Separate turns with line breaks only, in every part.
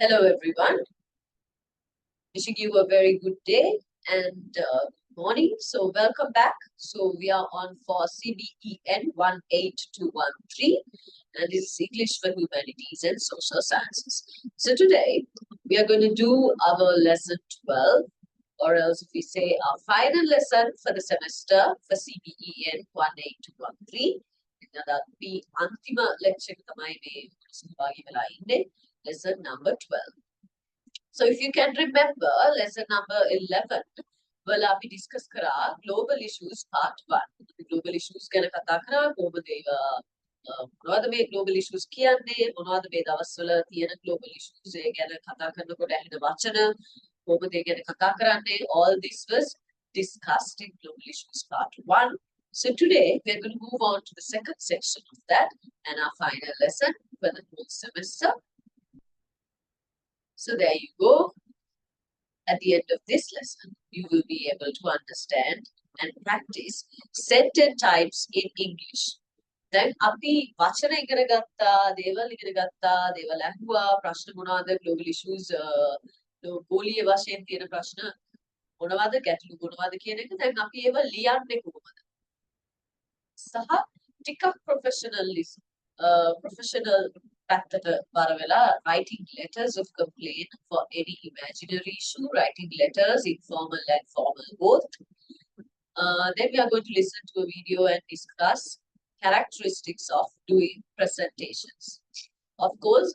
Hello, everyone. Wishing you a very good day and morning. So, welcome back. So, we are on for CBEN 18213, and this is English for Humanities and Social Sciences. So, today we are going to do our lesson 12, or else if we say our final lesson for the semester for CBEN 18213. අපි අන්තිම lecture එක තමයි මේ සහභාගී වෙලා ඉන්නේ lesson number 12. So if you can remember, lesson number 11, well, we discuss kara global issues part 1. Global issues ගැන කතා කරා කොහොමද මොනවද මේ global issues කියන්නේ මොනවද මේ දවස්වල තියෙන global issues ගැන කතා කරනකොට ඇහෙන වචන කොහොමද ඒ ගැන කතා කරන්නේ, all this was discussed in global issues part 1. So today we're going to move on to the second section of that and our final lesson for the whole semester. So there you go. At the end of this lesson, you will be able to understand and practice sentence types in English. Then අපි වචන ඉගෙන ගත්තා, දේවල් ඉගෙන ගත්තා, දේවල් අහුවා, ප්‍රශ්න මොනවාද, global issues ගෝලීය වශයෙන් තියෙන ප්‍රශ්න මොනවාද, ගැටලු මොනවාද කියන එක දැන් අපි ඒව ලියන්නේ කොහොමද? සහ ටිකක් professional පැත්තට බර වෙලා writing letters of complaint for any imaginary issue, writing letters, informal and formal both. Then we are going to listen to a video and discuss characteristics of doing presentations. Of course,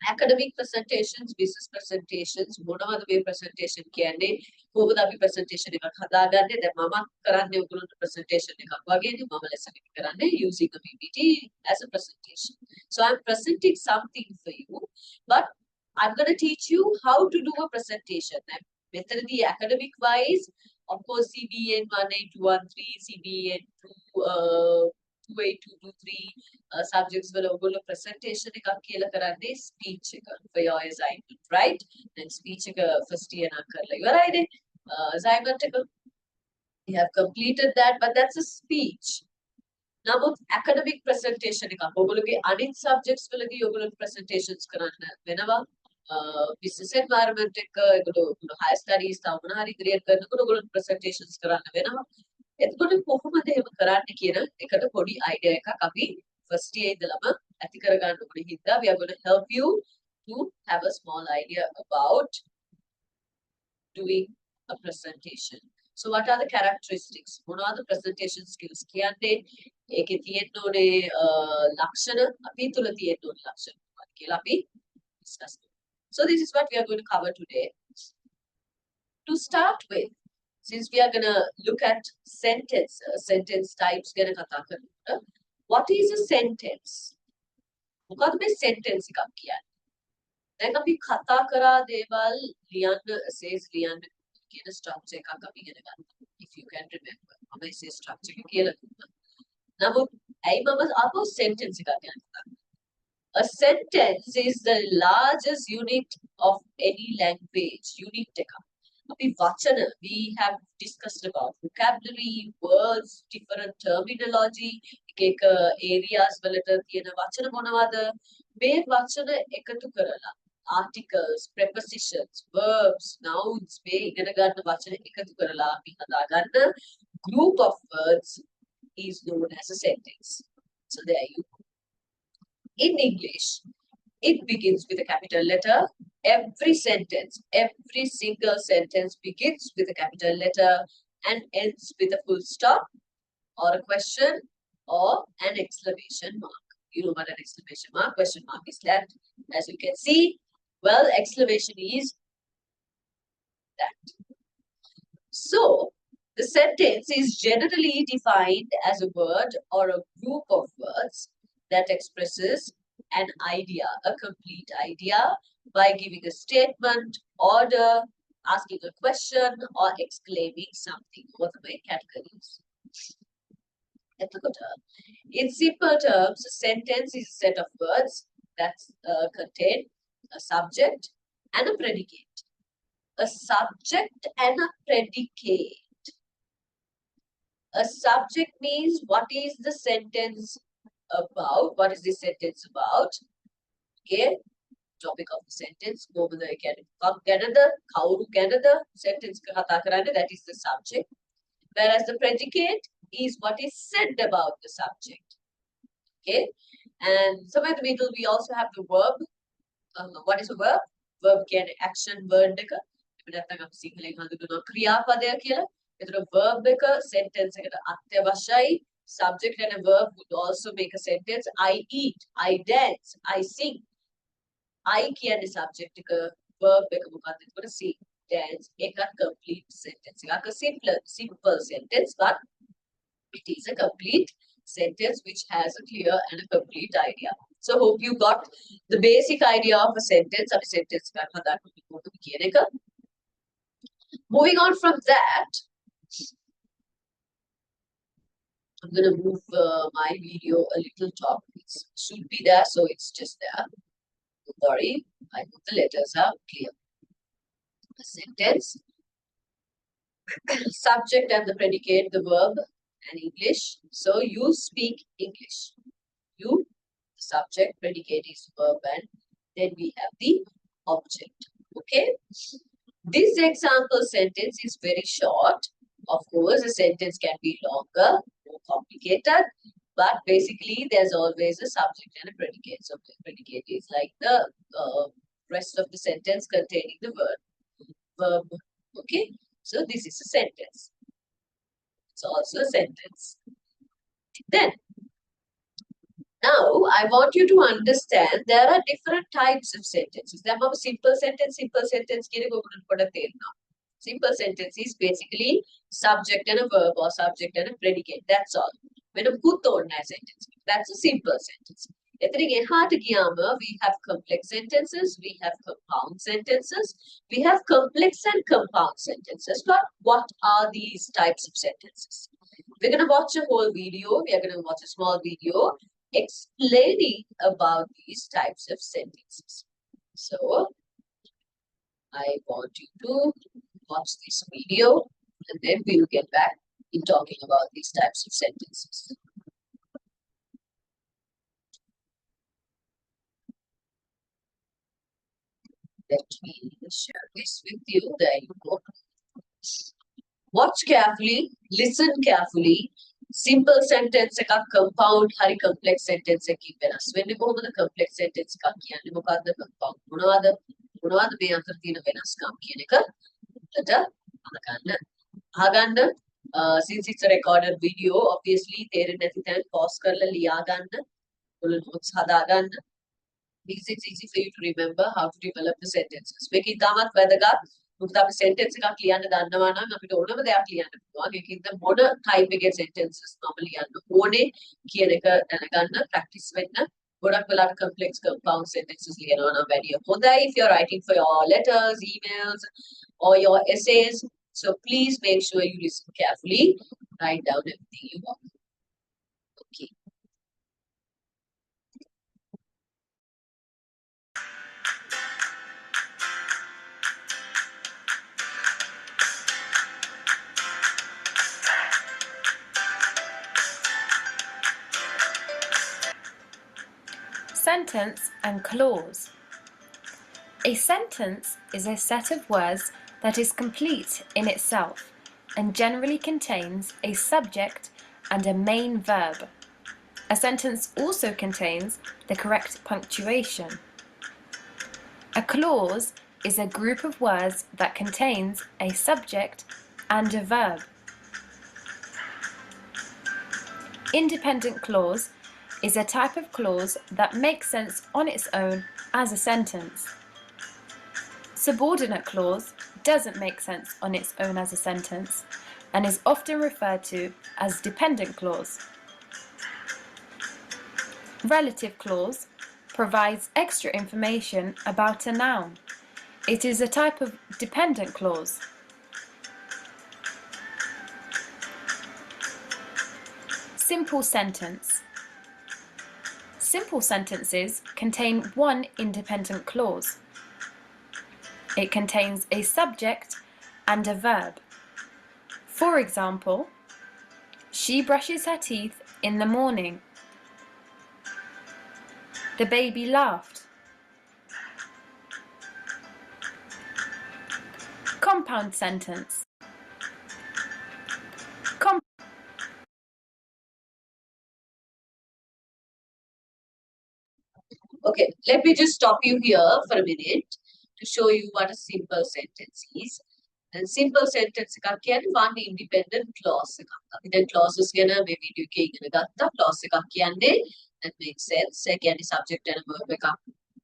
academic presentations, business presentations, මොනවද මේ presentation කියන්නේ කොහොමද අපි presentation එකක් හදාගන්නේ දැන් මම කරන්නේ ඔයගොල්ලන්ට presentation එකක් වගේනේ මම lesson එක කරන්නේ using a PPT as a presentation. So I'm presenting something for you, but I'm going to teach you how to do a presentation. Methodology academic wise, of course, CBEN 18213, CBEN 28223 subjects වල ඔයගොල්ලෝ presentation එකක් කියලා කරන්නේ speech එක for your assignment, right? Then speech එක first year නම් කරලා ඉවරයිනේ. Assignment එක you have completed that, but that's a speech. නමුත් academic presentation එකක් ඔයගොල්ලෝගේ අනිත් subjects වලදී ඔයගොල්ලෝ presentations කරන්න වෙනවා. Business environment එක ඔයගොල්ලෝ higher studies තව මොන හරි create කරනකොට ඔයගොල්ලෝ presentations කරන්න වෙනවා. එතකොට කොහොමද එහෙම කරන්න කියන එකට පොඩි idea එකක් අපි first year ඉඳලම ඇති කරගන්න ඕනේ හින්දා we are going to help you to have a small idea about doing a presentation. So what are the characteristics? මොනවාද presentation skills කියන්නේ? ඒකේ තියෙන්න ඕනේ ලක්ෂණ අපි තුල තියෙන්න ඕනේ ලක්ෂණ මොනවද කියලා අපි discuss කරමු. So this is what we are going to cover today. To start with, since we are going to look at sentence types ගැන කතා කරනකොට, what is a sentence? මොකක්ද මේ sentence එකක් කියන්නේ? දැන් අපි කතා කරා දේවල් ලියන්න says ලියන්න කියන structure එකක් අපි ඉගෙන ගන්නවා. If you can remember. මම ඒ structure එක කියලා දුන්නා. නමුත් ඇයි මම ආපහු sentence එකක් ගැන කතා කරන්නේ? A sentence is the largest unit of any language. Unit එකක්. අපි වචන we have discussed about vocabulary, words, different terminology, එක areas වලට තියෙන වචන මොනවද? මේ වචන එකතු කරලා articles, prepositions, verbs, nouns මේ ඉගෙන ගන්න වචන එකතු කරලා අපි හදාගන්න group of words is known as a sentence. So there you go. In English, it begins with a capital letter. Every sentence, every single sentence begins with a capital letter and ends with a full stop or a question or an exclamation mark. You know what an exclamation mark, question mark is that. As you can see, well, exclamation is that. So, the sentence is generally defined as a word or a group of words that expresses an idea, a complete idea, by giving a statement, order, asking a question, or exclaiming something. What are the categories? In simple terms, a sentence is a set of words that contain a subject and a predicate. A subject and a predicate. A subject means what is the sentence about? What is this sentence about? Okay. topic of the sentence. කොහොමද ඒ කියන්නේ මොකක් ගැනද කවුරු ගැනද sentence එක කතා කරන්නේ, that is the subject. Whereas the predicate is what is said about the subject. Okay, and somewhere in the middle we also have the verb. What is a verb? Verb කියන්නේ action word එක. එහෙම නැත්නම් අපි සිංහලෙන් හඳුන්වනවා ක්‍රියාපදය කියලා. එතකොට verb එක sentence එකට අත්‍යවශ්‍යයි. Subject and a verb would also make a sentence. I eat, I dance, I sing. I කියන්නේ subject එක, verb එක මොකක්ද? එතකොට sing, dance එකක් complete sentence. එකක් simple sentence, but it is a complete sentence which has a clear and a complete idea. So hope you got the basic idea of a sentence. අපි sentence එකක් හදාගන්න කොහොමද කියන එක. Moving on from that, I'm going to move my video a little top. It should be there, so it's just there. Don't worry, I hope the letters are clear. A sentence, subject and the predicate, the verb, and English. So you speak English. You, the subject, predicate is verb, and then we have the object. Okay? This example sentence is very short. Of course, a sentence can be longer, more complicated, but basically there's always a subject and a predicate. So the predicate is like the rest of the sentence containing the verb. Okay, so this is a sentence. It's also a sentence. Then, now I want you to understand there are different types of sentences. There are simple sentence කියන එක ඔයගොල්ලන්ට පොඩ්ඩක් තේරෙනවා. Simple sentence is basically subject and a verb or subject and a predicate. That's all. When a sentence, that's a simple sentence. We have complex sentences, we have compound sentences, we have complex and compound sentences. But what are these types of sentences? We're going to watch a whole video. We are going to watch a small video explaining about these types of sentences. So, I want you to watch this video and then we'll get back in talking about these types of sentences. Let me share this with you. There you go. Watch carefully, listen carefully. Simple sentence එකක් compound හරි complex sentence එකකින් වෙනස් වෙන්නේ කොහොමද? complex sentence එකක් කියන්නේ මොකද්ද? compound මොනවද මේ අතර තියෙන වෙනස්කම් කියන එක උඩට අහගන්න. Since it's a recorded video, obviously තේරෙන්නේ නැති තැන් pause කරලා ලියා ගන්න. ඔයාලා notes හදාගන්න. Because it's easy for you to remember how to develop the sentences. මේක ඉතාමත් වැදගත්. මොකද අපි sentence එකක් ලියන්න දන්නවා නම් අපිට ඕනම දෙයක් ලියන්න පුළුවන්. ඒකින්ද මොන type එකේ sentences මම ලියන්න ඕනේ කියන එක දැනගන්න practice වෙන්න. ගොඩක් වෙලාවට complex compound sentences ලියනවා නම් වැඩිය හොඳයි if you're writing for your letters, emails or your essays. So please make sure you listen carefully. Write down everything you want. Okay.
Sentence and clause. A sentence is a set of words that is complete in itself and generally contains a subject and a main verb. A sentence also contains the correct punctuation. A clause is a group of words that contains a subject and a verb. Independent clause is a type of clause that makes sense on its own as a sentence. Subordinate clause doesn't make sense on its own as a sentence and is often referred to as dependent clause. Relative clause provides extra information about a noun. It is a type of dependent clause. Simple sentence. Simple sentences contain one independent clause. It contains a subject and a verb. For example, she brushes her teeth in the morning. The baby laughed. Compound sentence.
Okay, let me just stop you here for a minute to show you what a simple sentence is. And simple sentence එකක් කියන්නේ one independent clause එකක්. අපි දැන් clauses ගැන මේ video එකේ ඉගෙන ගත්තා. clause එකක් කියන්නේ that makes sense. ඒ කියන්නේ subject and verb එකක්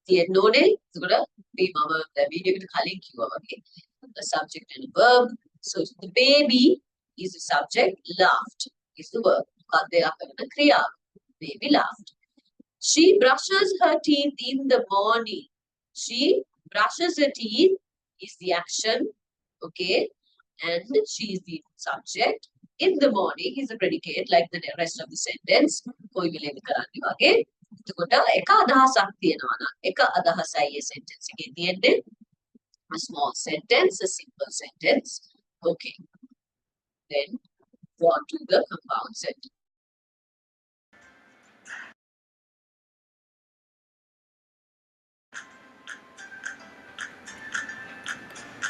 තියෙන්න ඕනේ. ඒකට අපි මම දැන් වීඩියෝ එකට කලින් කිව්වා වගේ. The subject and verb. So the baby is the subject, laughed is the verb. මොකක්ද එයා කරන ක්‍රියාව? Baby laughed. She brushes her teeth in the morning. She brushes her teeth is the action, okay, and she is the subject. In the morning is the predicate like the rest of the sentence. කොයි වෙලේද කරන්නේ වගේ. එතකොට එක අදහසක් තියෙනවා නම් එක අදහසයි ඒ sentence එකේ තියෙන්නේ. A small sentence, a simple sentence. Okay. Then go on to the compound sentence.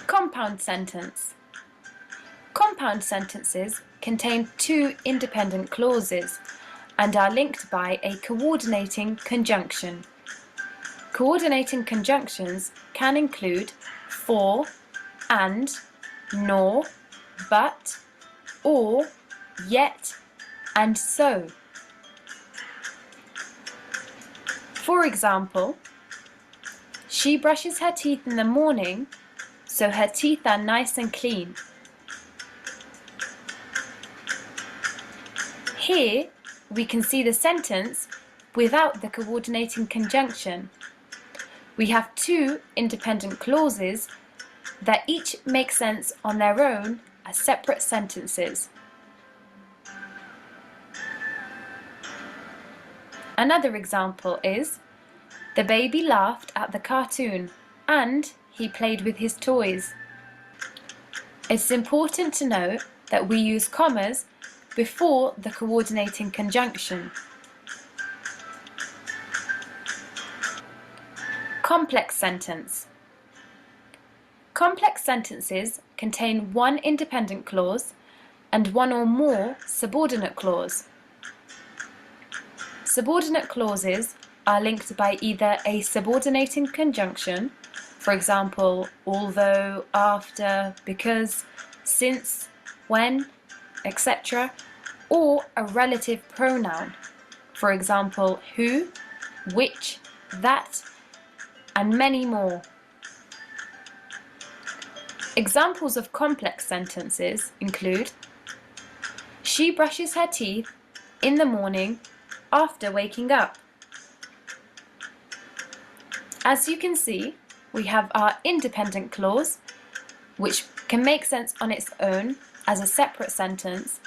Compound sentence. Compound sentences contain two independent clauses and are linked by a coordinating conjunction. Coordinating conjunctions can include for, and, nor, but, or, yet, and so. For example, she brushes her teeth in the morning, so her teeth are nice and clean. Here, we can see the sentence without the coordinating conjunction. We have two independent clauses that each make sense on their own as separate sentences. Another example is, the baby laughed at the cartoon and he played with his toys. It's important to note that we use commas before the coordinating conjunction. Complex sentence. Complex sentences contain one independent clause and one or more subordinate clause. Subordinate clauses are linked by either a subordinating conjunction, for example, although, after, because, since, when, etc., or a relative pronoun, for example, who, which, that, and many more. Examples of complex sentences include, she brushes her teeth in the morning after waking up. As you can see, we have our independent clause, which can make sense on its own as a separate sentence,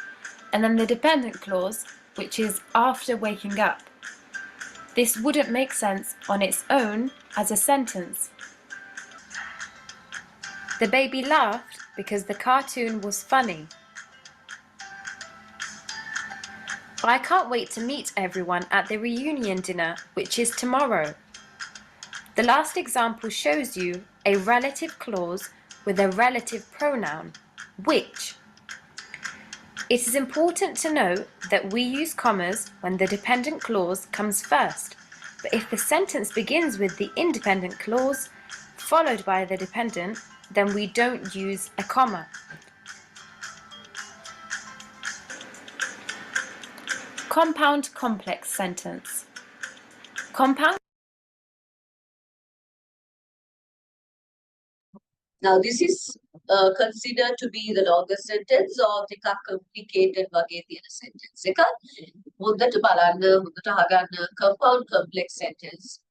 and then the dependent clause, which is after waking up. This wouldn't make sense on its own as a sentence. The baby laughed because the cartoon was funny. I can't wait to meet everyone at the reunion dinner, which is tomorrow. The last example shows you a relative clause with a relative pronoun, which. It is important to note that we use commas when the dependent clause comes first, but if the sentence begins with the independent clause followed by the dependent, then we don't use a comma. Compound complex sentence. Compound.
Now this is considered to be the longest sentence or ටිකක් complicated වගේ තියෙන sentence එක. හොඳට බලන්න, හොඳට අහගන්න. Compound complex sentence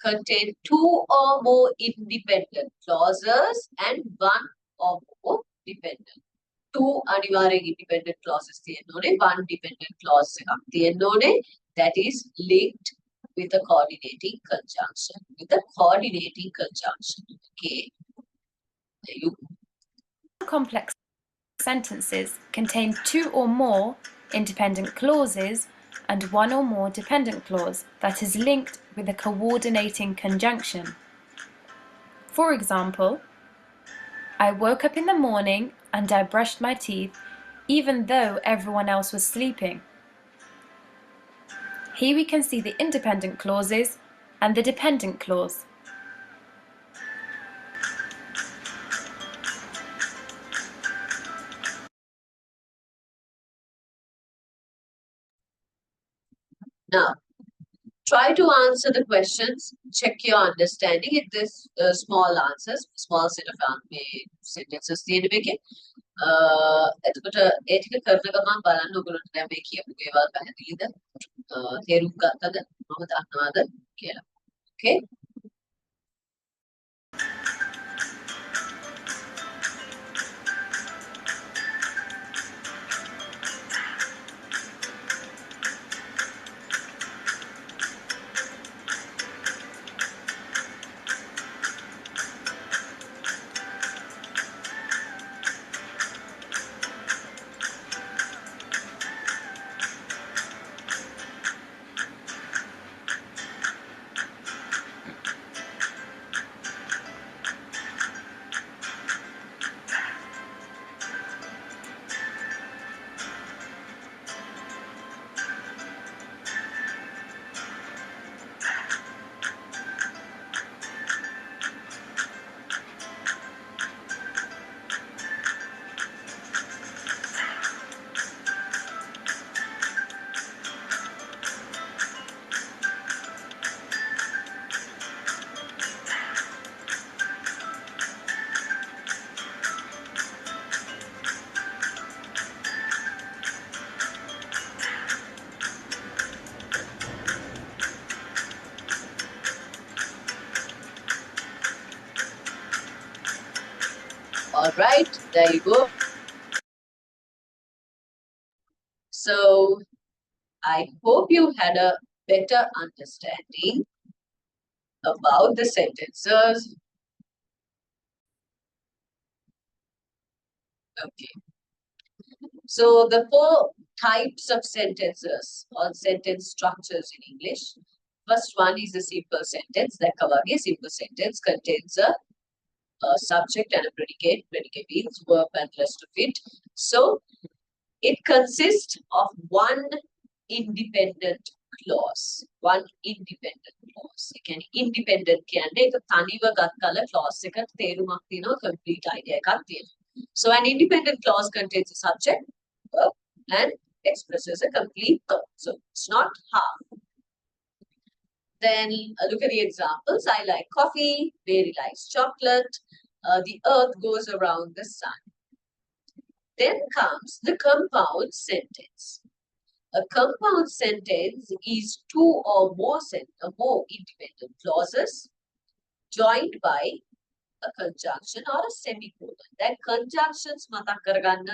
contain two or more independent clauses and one or more dependent. Two අනිවාර්යෙන් independent clauses තියෙන්න ඕනේ. One dependent clause එකක් තියෙන්න ඕනේ. That is linked with a coordinating conjunction. With a coordinating conjunction. Okay.
Complex sentences contain two or more independent clauses and one or more dependent clause that is linked with a coordinating conjunction. For example, I woke up in the morning and I brushed my teeth, even though everyone else was sleeping. Here we can see the independent clauses and the dependent clause.
Now, try to answer the questions. Check your understanding in this small answers, small set of sentences. එතකොට ඒ ටික කරන ගමන් බලන්න ඔයගොල්ලන්ට දැන් මේ කියපු දේවල් පැහැදිලිද? තේරුම් ගත්තද? මම දන්නවද කියලා. Okay? All right, there you go. So, I hope you had a better understanding about the sentences. Okay. So, the 4 types of sentences or sentence structures in English. First one is a simple sentence. That a simple sentence contains a subject and a predicate. Predicate means verb and rest of it. So, it consists of one independent clause. One independent clause. කියන්නේ independent කියන්නේ ඒක තනිව ගත්තල clause එක තේරුමක් තියෙනවා complete idea එකක් තියෙනවා. So an independent clause contains a subject, verb, and expresses a complete thought. So it's not half. Then look at the examples. I like coffee. Mary likes chocolate. The earth goes around the sun. Then comes the compound sentence. A compound sentence is 2 or more independent clauses joined by a conjunction or a semicolon. That conjunctions මතක් කරගන්න.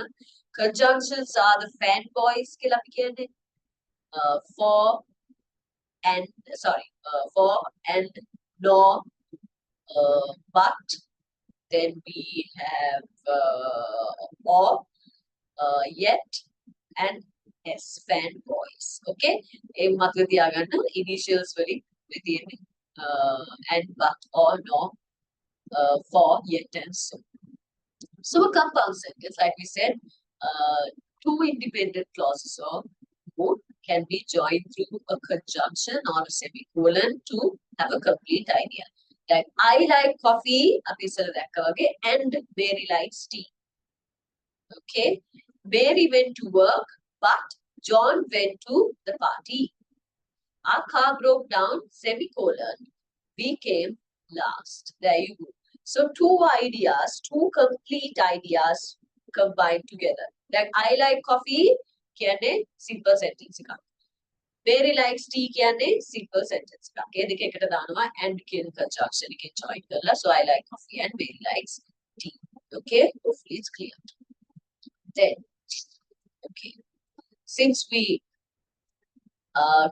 Conjunctions are the fanboys කියලා අපි කියන්නේ. For and nor, but. Then we have or, yet, and S, fanboys. Okay? ඒ මතක තියාගන්න initials වලින් within and, but, or, no, for, yet, and so. So a compound sentence, like we said, 2 independent clauses or more can be joined through a conjunction or a semicolon to have a complete idea. Like I like coffee, and Mary likes tea. Okay, Mary went to work, but John went to the party. Our car broke down, semicolon. We came last. There you go. So 2 ideas, 2 complete ideas combined together. Like I like coffee, කියන්නේ simple sentence එකක්. Mary likes tea කියන්නේ simple sentence එකක්. ඒ දෙක එකට දානවා and කියන conjunction එකෙන් join කරලා. So I like coffee and Mary likes tea. Okay, hopefully it's clear. Then, okay, since we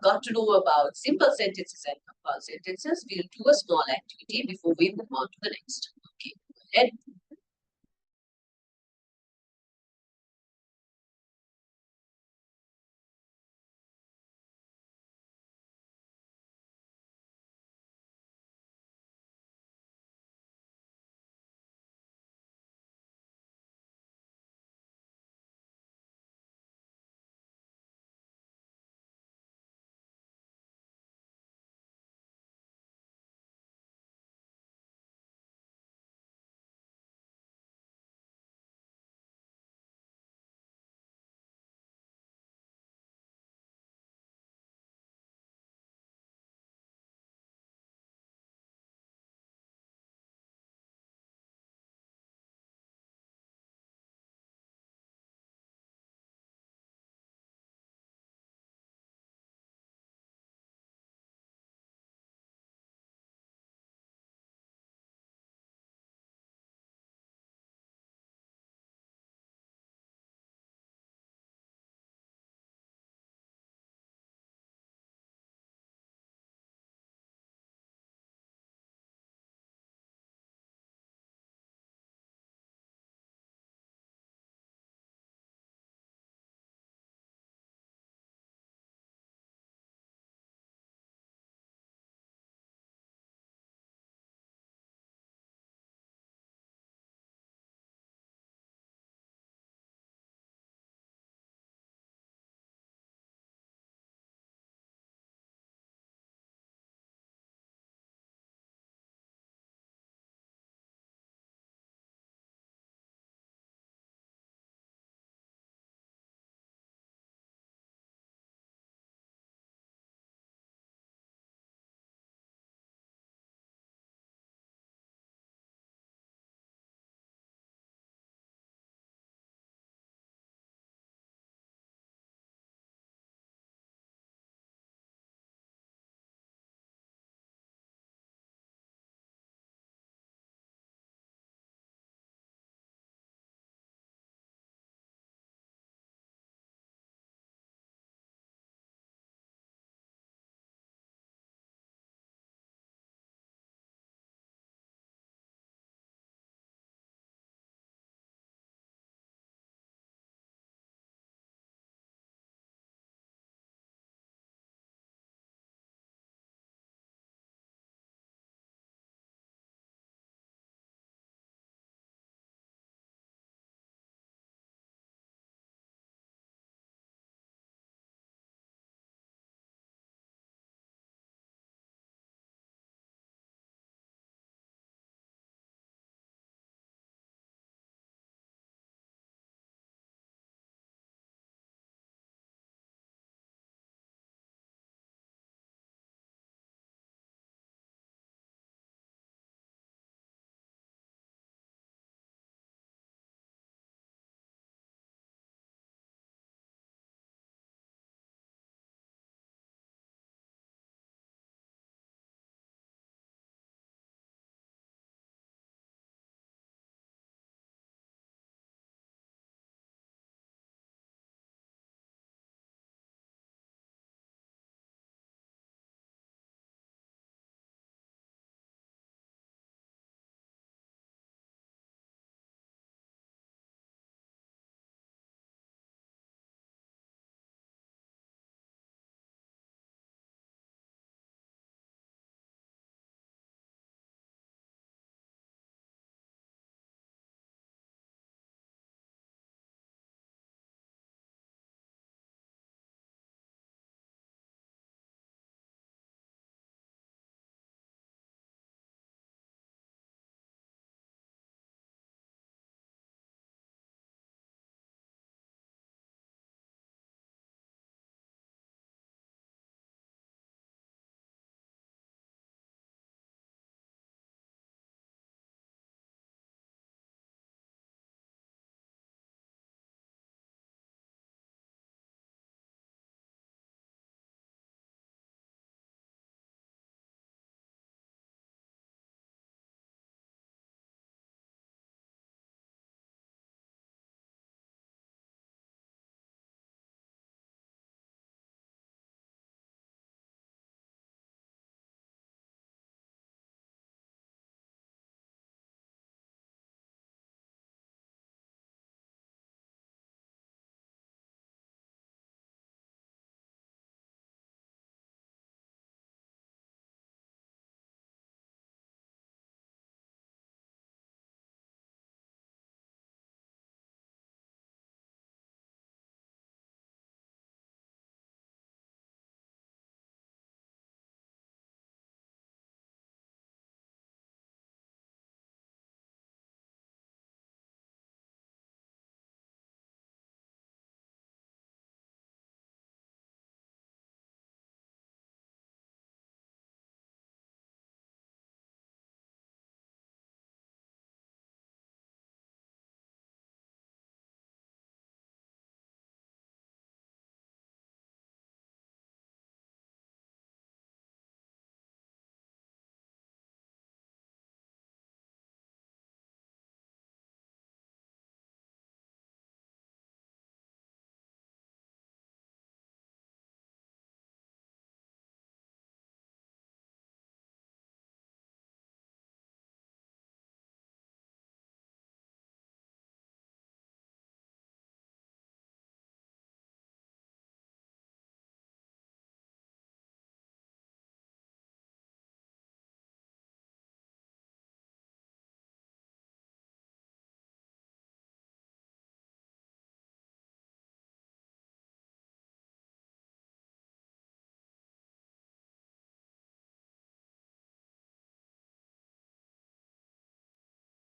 got to know about simple sentences and compound sentences, we'll do a small activity before we move on to the next. Okay, go ahead.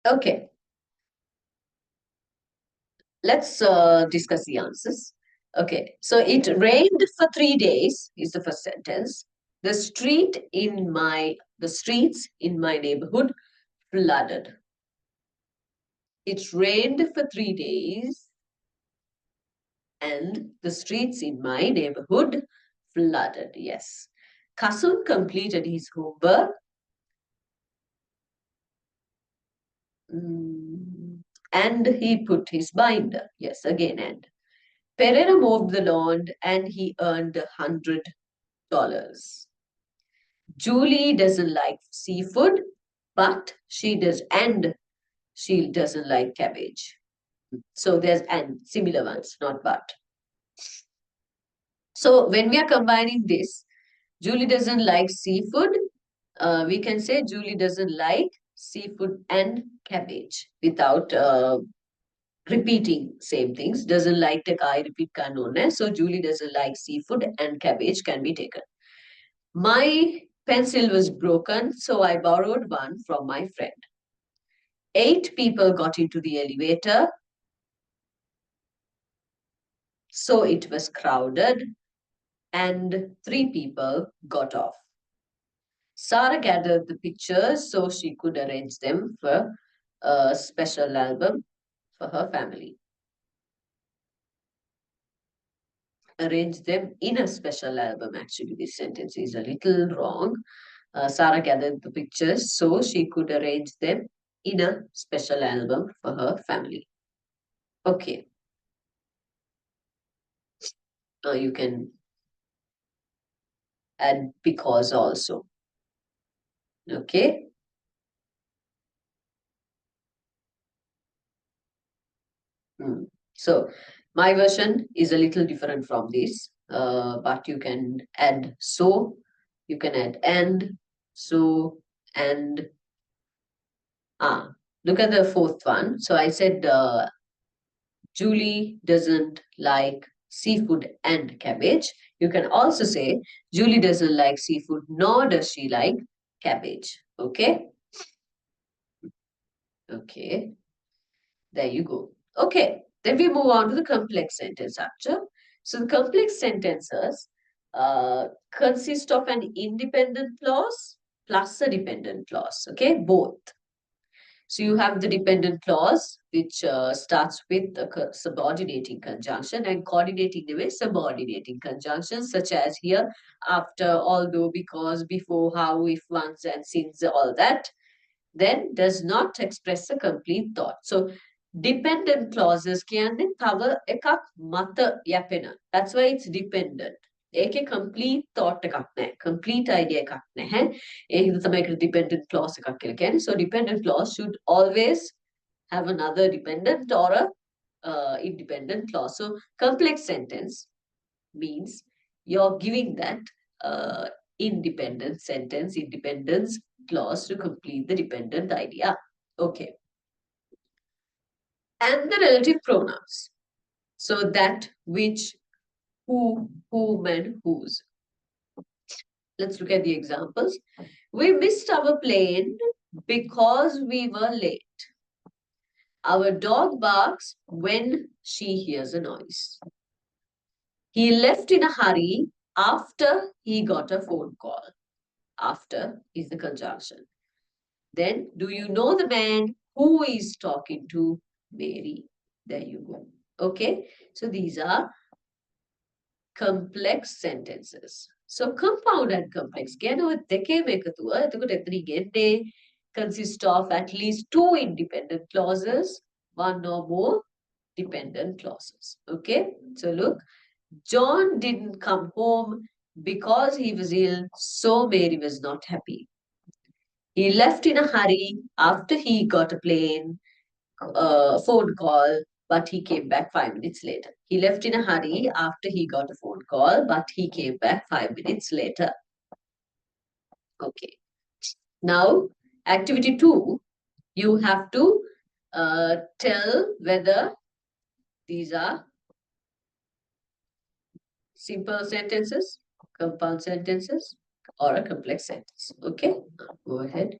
Okay, let's discuss the answers. Okay, so it rained for 3 days is the first sentence. The streets in my neighborhood flooded. It rained for 3 days and the streets in my neighborhood flooded. Yes. Kasun completed his homework. And he put his binder. Yes, again, and. Pereira mowed the lawn and he earned $100. Julie doesn't like seafood, but she doesn't like cabbage. So there's and similar ones, not but. So when we are combining this, Julie doesn't like seafood. We can say Julie doesn't like seafood and cabbage without repeating same things. Doesn't like the I repeat ka known. So Julie doesn't like seafood and cabbage can be taken. My pencil was broken, so I borrowed one from my friend. 8 people got into the elevator, so it was crowded, and 3 people got off. Sarah gathered the pictures so she could arrange them for a special album for her family. Arrange them in a special album. Actually, this sentence is a little wrong. Sarah gathered the pictures so she could arrange them in a special album for her family. Okay. You can add because also. Okay. So my version is a little different from this, but you can add so, you can add and, so, and look at the fourth one. So I said Julie doesn't like seafood and cabbage. You can also say Julie doesn't like seafood, nor does she like cabbage. Okay. Okay. There you go. Okay, then we move on to the complex sentence structure. So the complex sentences consist of an independent clause plus a dependent clause. Okay, both. So you have the dependent clause, which starts with a subordinating conjunction and coordinating the way subordinating conjunctions, such as here, after, although, because, before, how, if, once, and since, all that. Then does not express a complete thought. So dependent clauses කියන්නේ තව එකක් මත යැපෙන. That's why it's dependent. ඒකේ complete thought එකක් නැහැ. Complete idea එකක් නැහැ. ඒ හින්දා තමයි ඒකට dependent clause එකක් කියලා කියන්නේ. So dependent clause should always have another dependent or a independent clause. So complex sentence means you're giving that independent sentence, independence clause to complete the dependent idea. Okay. And the relative pronouns. So that, which, who, whom, and whose. Let's look at the examples. We missed our plane because we were late. Our dog barks when she hears a noise. He left in a hurry after he got a phone call. After is the conjunction. Then, do you know the man who is talking to Mary? There you go. Okay, so these are complex sentences. So compound and complex. Consist of at least 2 independent clauses, 1 or more dependent clauses. Okay, so look, John didn't come home because he was ill, so Mary was not happy. He left in a hurry after he got a phone call, but he came back 5 minutes later. He left in a hurry after he got a phone call, but he came back 5 minutes later. Okay. Now, activity 2, you have to tell whether these are simple sentences, compound sentences, or a complex sentence. Okay, go ahead.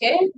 Okay.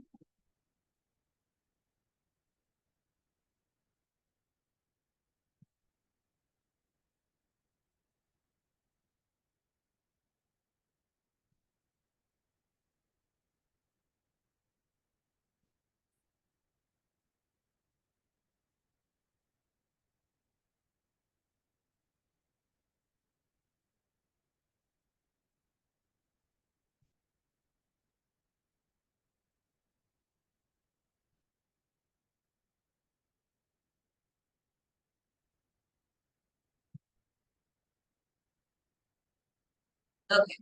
Okay.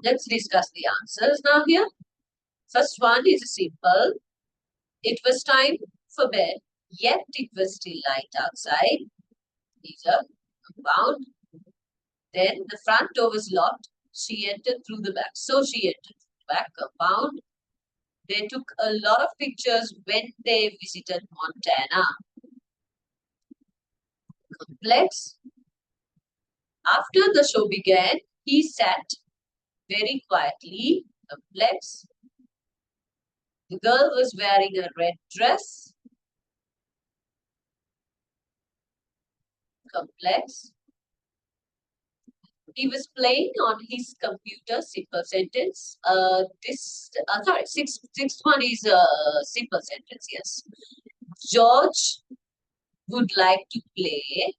Let's discuss the answers now here. First one is simple. It was time for bed, yet it was still light outside. These are compound. Then the front door was locked. She entered through the back. So she entered through the back, compound. They took a lot of pictures when they visited Montana. Complex. After the show began, he sat very quietly. Complex. The girl was wearing a red dress. Complex. He was playing on his computer. Simple sentence. Sorry, sixth one is a simple sentence. Yes. George would like to play,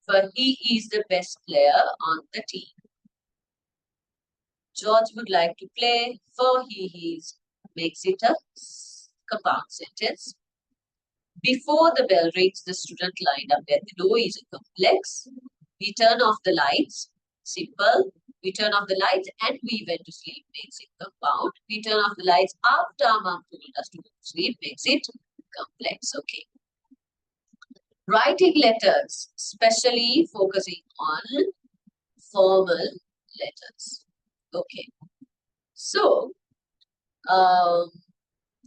for he is the best player on the team. George would like to play, for he is, makes it a compound sentence. Before the bell rings, the student lined up at the door is a complex. We turn off the lights. Simple. We turn off the lights and we went to sleep makes it compound. We turn off the lights after our mom told us to go to sleep makes it complex. Okay. Writing letters, especially focusing on formal letters. Okay. So,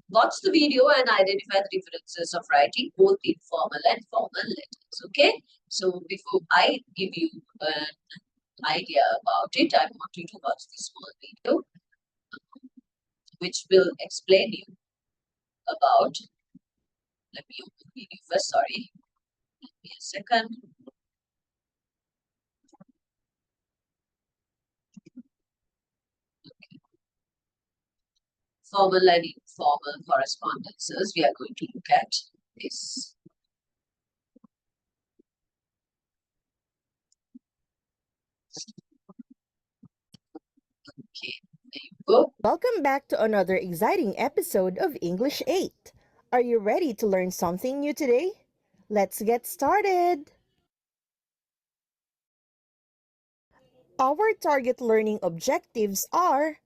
watch the video and identify the differences of writing both in formal and formal letters. Okay. So, before I give you an idea about it, I want you to watch this small video, which will explain you about. Let me open the video first. Sorry. Give me a second. Formal and informal correspondences. We are going to look at this. Okay, there you go.
Welcome back to another exciting episode of English 8. Are you ready to learn something new today? Let's get started! Our target learning objectives are: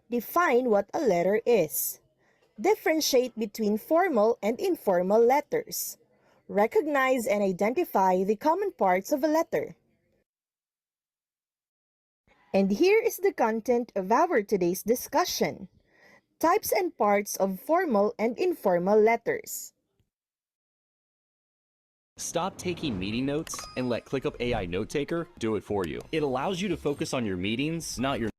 define what a letter is, differentiate between formal and informal letters, recognize and identify the common parts of a letter. And here is the content of our today's discussion: types and parts of formal and informal letters.
Stop taking meeting notes and let ClickUp AI Note Taker do it for you. It allows you to focus on your meetings, not your.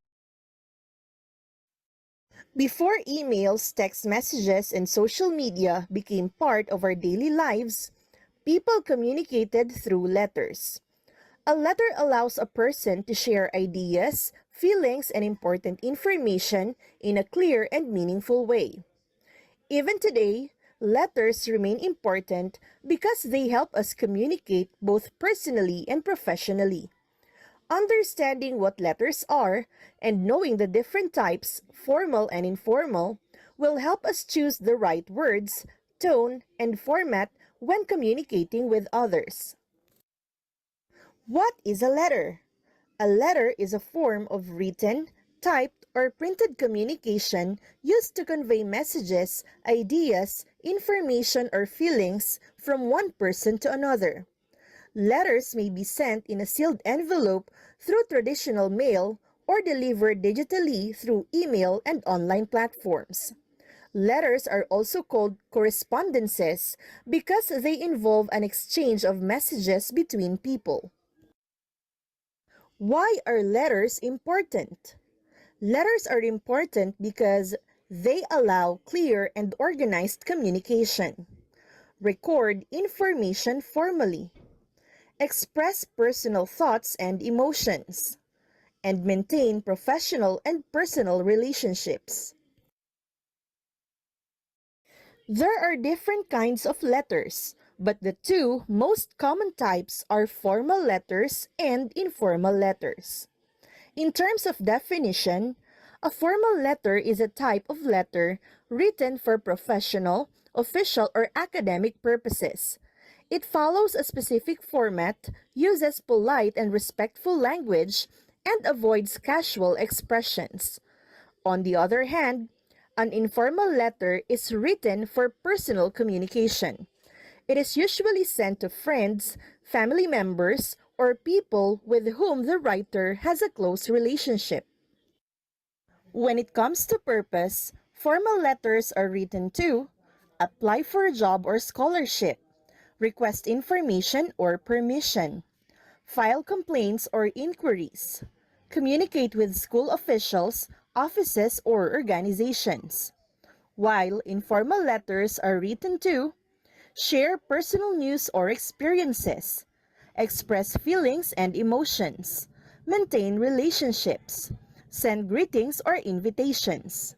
Before emails, text messages, and social media became part of our daily lives, people communicated through letters. A letter allows a person to share ideas, feelings, and important information in a clear and meaningful way. Even today, letters remain important because they help us communicate both personally and professionally. Understanding what letters are and knowing the different types, formal and informal, will help us choose the right words, tone, and format when communicating with others. What is a letter? A letter is a form of written, typed, or printed communication used to convey messages, ideas, information, or feelings from one person to another. Letters may be sent in a sealed envelope through traditional mail or delivered digitally through email and online platforms. Letters are also called correspondences because they involve an exchange of messages between people. Why are letters important? Letters are important because They allow clear and organized communication, record information formally, express personal thoughts and emotions, and maintain professional and personal relationships. There are different kinds of letters, but the two most common types are formal letters and informal letters. In terms of definition, a formal letter is a type of letter written for professional, official, or academic purposes. It follows a specific format, uses polite and respectful language, and avoids casual expressions. On the other hand, an informal letter is written for personal communication. It is usually sent to friends, family members, or people with whom the writer has a close relationship. When it comes to purpose, formal letters are written to apply for a job or scholarship, request information or permission, file complaints or inquiries, communicate with school officials, offices, or organizations. While informal letters are written to share personal news or experiences, express feelings and emotions, maintain relationships, send greetings or invitations.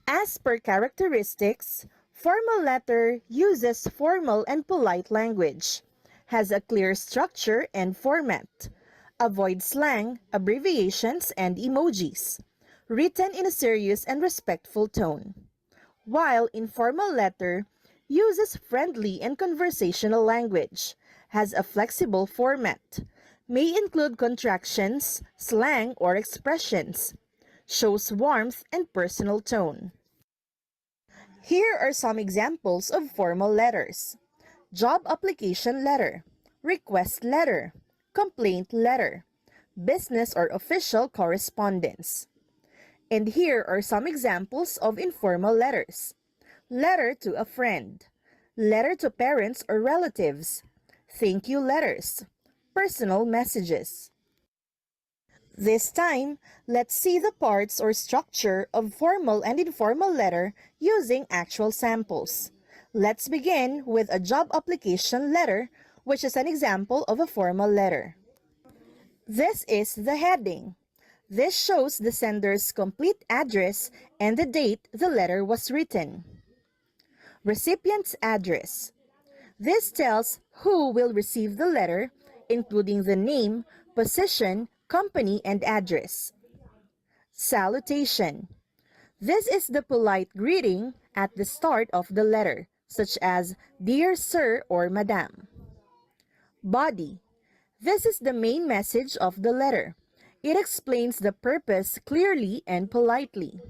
As per characteristics, formal letter uses formal and polite language, has a clear structure and format, avoids slang, abbreviations, and emojis, written in a serious and respectful tone. While informal letter uses friendly and conversational language, has a flexible format, may include contractions, slang, or expressions, shows warmth and personal tone. Here are some examples of formal letters: job application letter, request letter, complaint letter, business or official correspondence. And here are some examples of informal letters: letter to a friend, letter to parents or relatives, thank you letters, personal messages. This time, let's see the parts or structure of formal and informal letter using actual samples. Let's begin with a job application letter, which is an example of a formal letter. This is the heading. This shows the sender's complete address and the date the letter was written. Recipient's address. This tells who will receive the letter, including the name, position, company, and address. Salutation. This is the polite greeting at the start of the letter, such as Dear Sir or Madam. Body. This is the main message of the letter. It explains the purpose clearly and politely.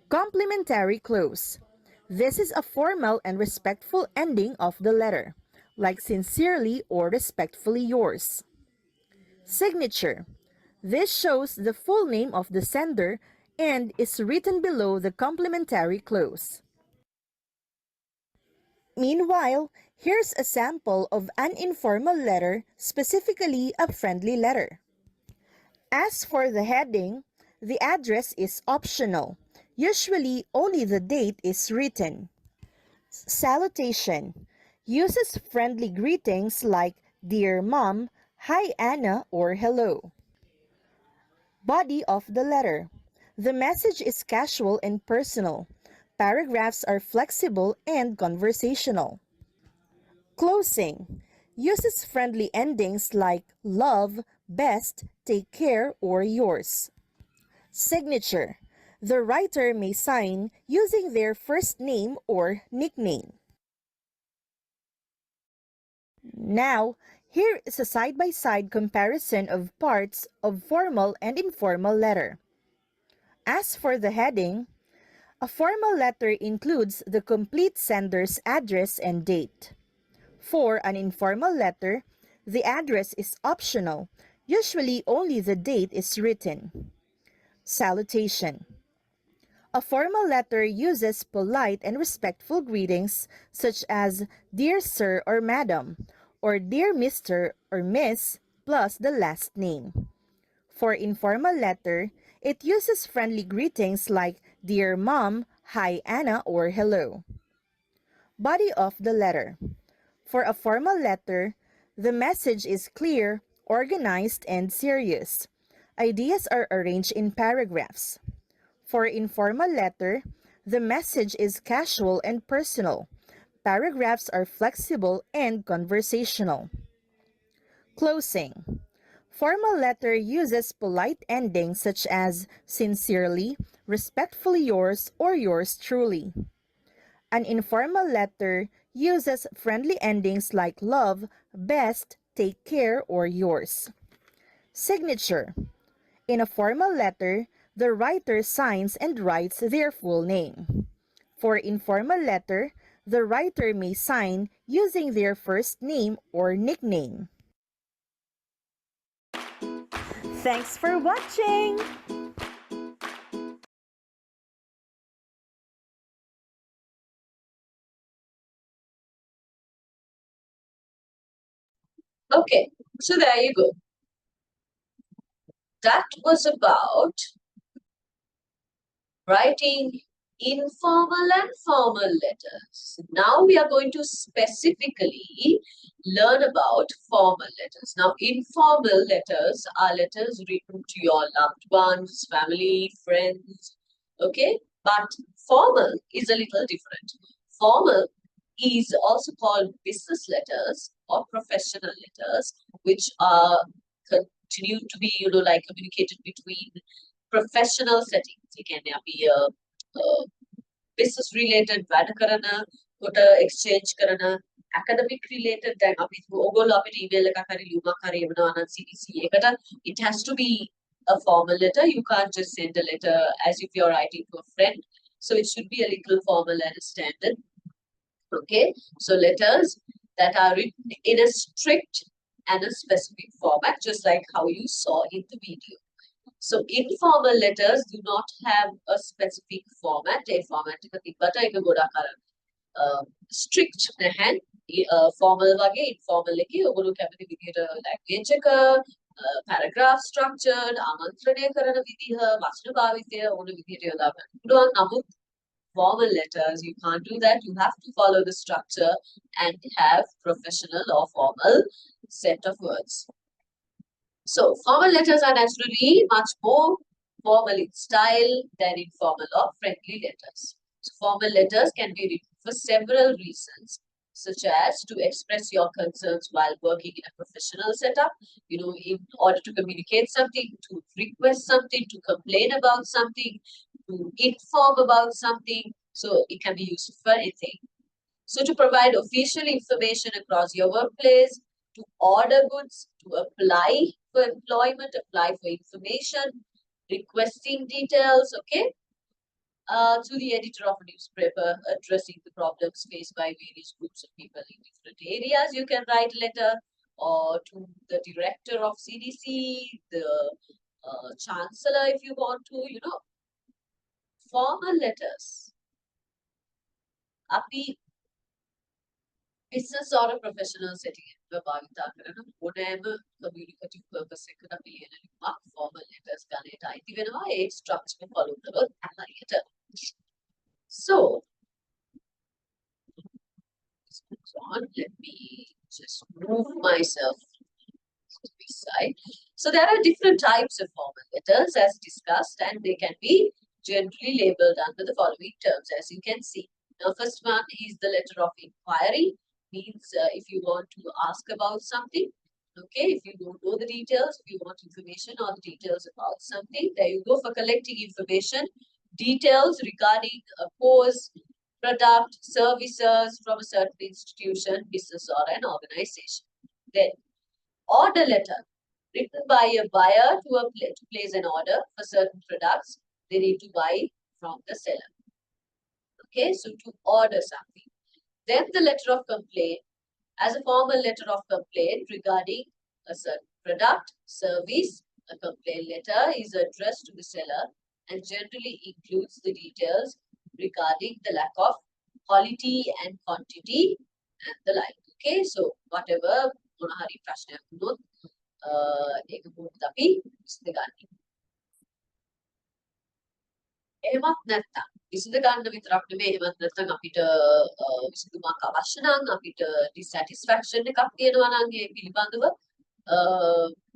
Complimentary clause. This is a formal and respectful ending of the letter, like sincerely or respectfully yours. Signature. This shows the full name of the sender and is written below the complimentary clause. Meanwhile, here's a sample of an informal letter, specifically a friendly letter. As for the heading, the address is optional. Usually, only the date is written. Salutation uses friendly greetings like Dear Mom, Hi Anna, or Hello. Body of the letter. The message is casual and personal. Paragraphs are flexible and conversational. Closing uses friendly endings like love, best, take care, or yours. Signature. The writer may sign using their first name or nickname. Now, here is a side-by-side comparison of parts of formal and informal letter. As for the heading, a formal letter includes the complete sender's address and date. For an informal letter, the address is optional. Usually only the date is written. Salutation. A formal letter uses polite and respectful greetings such as Dear Sir or Madam, or Dear Mr. or Miss, plus the last name. For informal letter, it uses friendly greetings like Dear Mom, Hi Anna or Hello. Body of the letter. For a formal letter, the message is clear, organized, and serious. Ideas are arranged in paragraphs. For informal letter, the message is casual and personal. Paragraphs are flexible and conversational. Closing. Formal letter uses polite endings such as sincerely, respectfully yours, or yours truly. An informal letter uses friendly endings like love, best, take care, or yours. Signature. In a formal letter, the writer signs and writes their full name. For informal letter, the writer may sign using their first name or nickname. Thanks for watching!
Okay, so there you go. That was about writing informal and formal letters. Now we are going to specifically learn about formal letters. Now, informal letters are letters written to your loved ones, family, friends, okay? But formal is a little different. Formal is also called business letters or professional letters, which are continue to be, like communicated between professional settings. ඒ කියන්නේ අපි business related වැඩ කරන කොට exchange කරන academic related දැන් අපි ඕගොල්ලෝ අපිට email එකක් හරි ලියුමක් හරි එවනවා නම් CDC එකට it has to be a formal letter. You can't just send a letter as if you're writing to a friend. So it should be a little formal and standard. Okay, so letters that are written in a strict and a specific format, just like how you saw in the video. So informal letters do not have a specific format. A format එක ගොඩක් අර strict නැහැ. Formal වගේ informal එකේ ඔයගොල්ලෝ කැමති විදිහට language එක paragraph structured ආමන්ත්‍රණය කරන විදිහ වචන භාවිතය ඕන විදිහට යොදා ගන්න පුළුවන්. නමුත් formal letters, you can't do that. You have to follow the structure and have professional or formal set of words. So formal letters are naturally much more formal in style than informal or friendly letters. So formal letters can be written for several reasons, such as to express your concerns while working in a professional setup, in order to communicate something, to request something, to complain about something, to inform about something. So it can be used for anything. So to provide official information across your workplace, to order goods, to apply for employment, apply for information, requesting details, okay? To the editor of a newspaper, addressing the problems faced by various groups of people in different areas, you can write a letter, or to the director of CDC, the chancellor, if you want to, formal letters. Api business or a professional setting එක භාවිතා කරන ඕනෑම communicative purpose එකකට අපි ලියන ලියුමක් formal letters ගණයට අයිති වෙනවා ඒ structure follow කරොත් හරියට. So let me just move myself to this side. So there are different types of formal letters as discussed, and they can be generally labeled under the following terms, as you can see. Now, first one is the letter of inquiry. Means if you want to ask about something, okay, if you don't know the details, if you want information or the details about something, there you go for collecting information, details regarding a course, product, services from a certain institution, business or an organization. Then order letter, written by a buyer to place an order for certain products they need to buy from the seller. Okay, so to order something. Then the letter of complaint, as a formal letter of complaint regarding a certain product, service. A complaint letter is addressed to the seller and generally includes the details regarding the lack of quality and quantity and the like. Okay, so whatever මොන හරි ප්‍රශ්නයක් වුණොත් ඒක පොඩ්ඩක් අපි විසඳගන්න. එහෙමත් නැත්නම් විසඳ ගන්න විතරක් නෙමෙයි එහෙමත් නැත්නම් අපිට විසඳුමක් අවශ්‍ය නම් අපිට dissatisfaction එකක් තියෙනවා නම් ඒ පිළිබඳව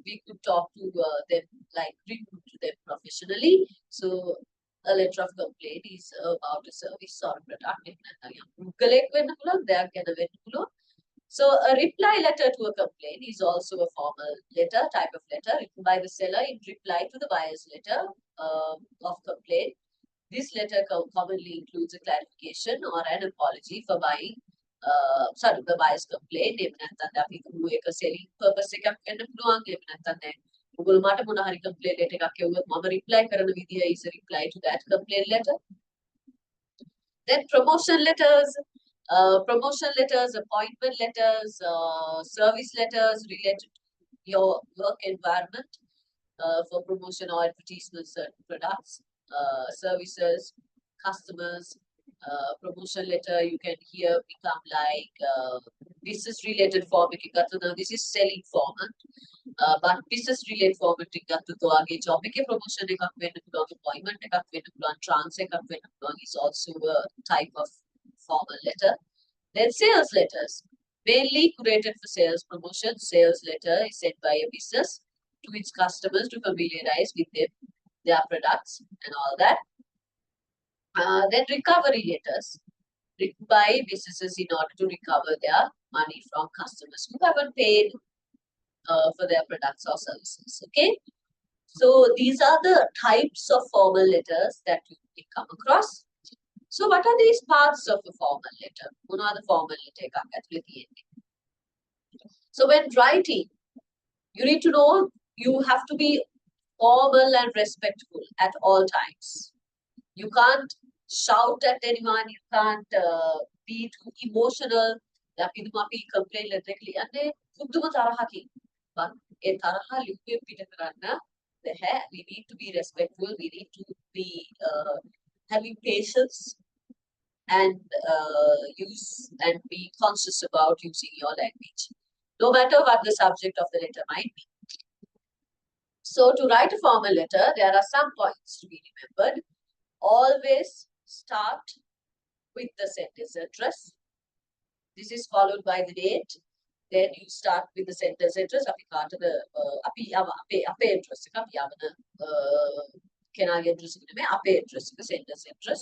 we could talk to them like recruit to them professionally. So a letter of complaint is about a service or a product. එහෙම නැත්නම් යම් පුද්ගලයෙක් වෙන්න පුළුවන් දෙයක් ගැන වෙන්න පුළුවන්. So a reply letter to a complaint is also a formal letter, type of letter written by the seller in reply to the buyer's letter of complaint. This letter commonly includes a clarification or an apology for buying. Sorry, the buyer's complaint. එහෙම නැත්නම් අපි කිව්ව එක selling purpose එකක් වෙන්න පුළුවන්. එහෙම නැත්නම් දැන් ඔයගොල්ලෝ මට මොන හරි complaint letter එකක් එවුවොත් මම reply කරන විදිය is a reply to that complaint letter. Then promotion letters, appointment letters, service letters related to your work environment for promotion or advertisement of certain products, services, customers. Promotion letter you can here become like business related format. This is selling format. But business related format job promotion appointment transfer is also a type of formal letter. Then sales letters, mainly curated for sales promotion. Sales letter is sent by a business to its customers to familiarize with them, their products and all that. Then recovery letters written by businesses in order to recover their money from customers who haven't paid for their products or services. Okay, so these are the types of formal letters that you may come across. So what are these parts of a formal letter? What are the formal letter? So when writing, you need to know you have to be formal and respectful at all times. You can't shout at anyone. You can't be too emotional. අපි complain letter එක ලියන්නේ සුදුම තරහකින්. But ඒ තරහ ලිපිය පිට කරන්න බැහැ. We need to be respectful. We need to be having patience and use and be conscious about using your language, no matter what the subject of the letter might be. So to write a formal letter, there are some points to be remembered. Always start with the sender's address. This is followed by the date. Then you start with the sender's address. අපි address එක අපි යවන කෙනාගේ address එක නෙමෙයි අපේ address එක sender's address.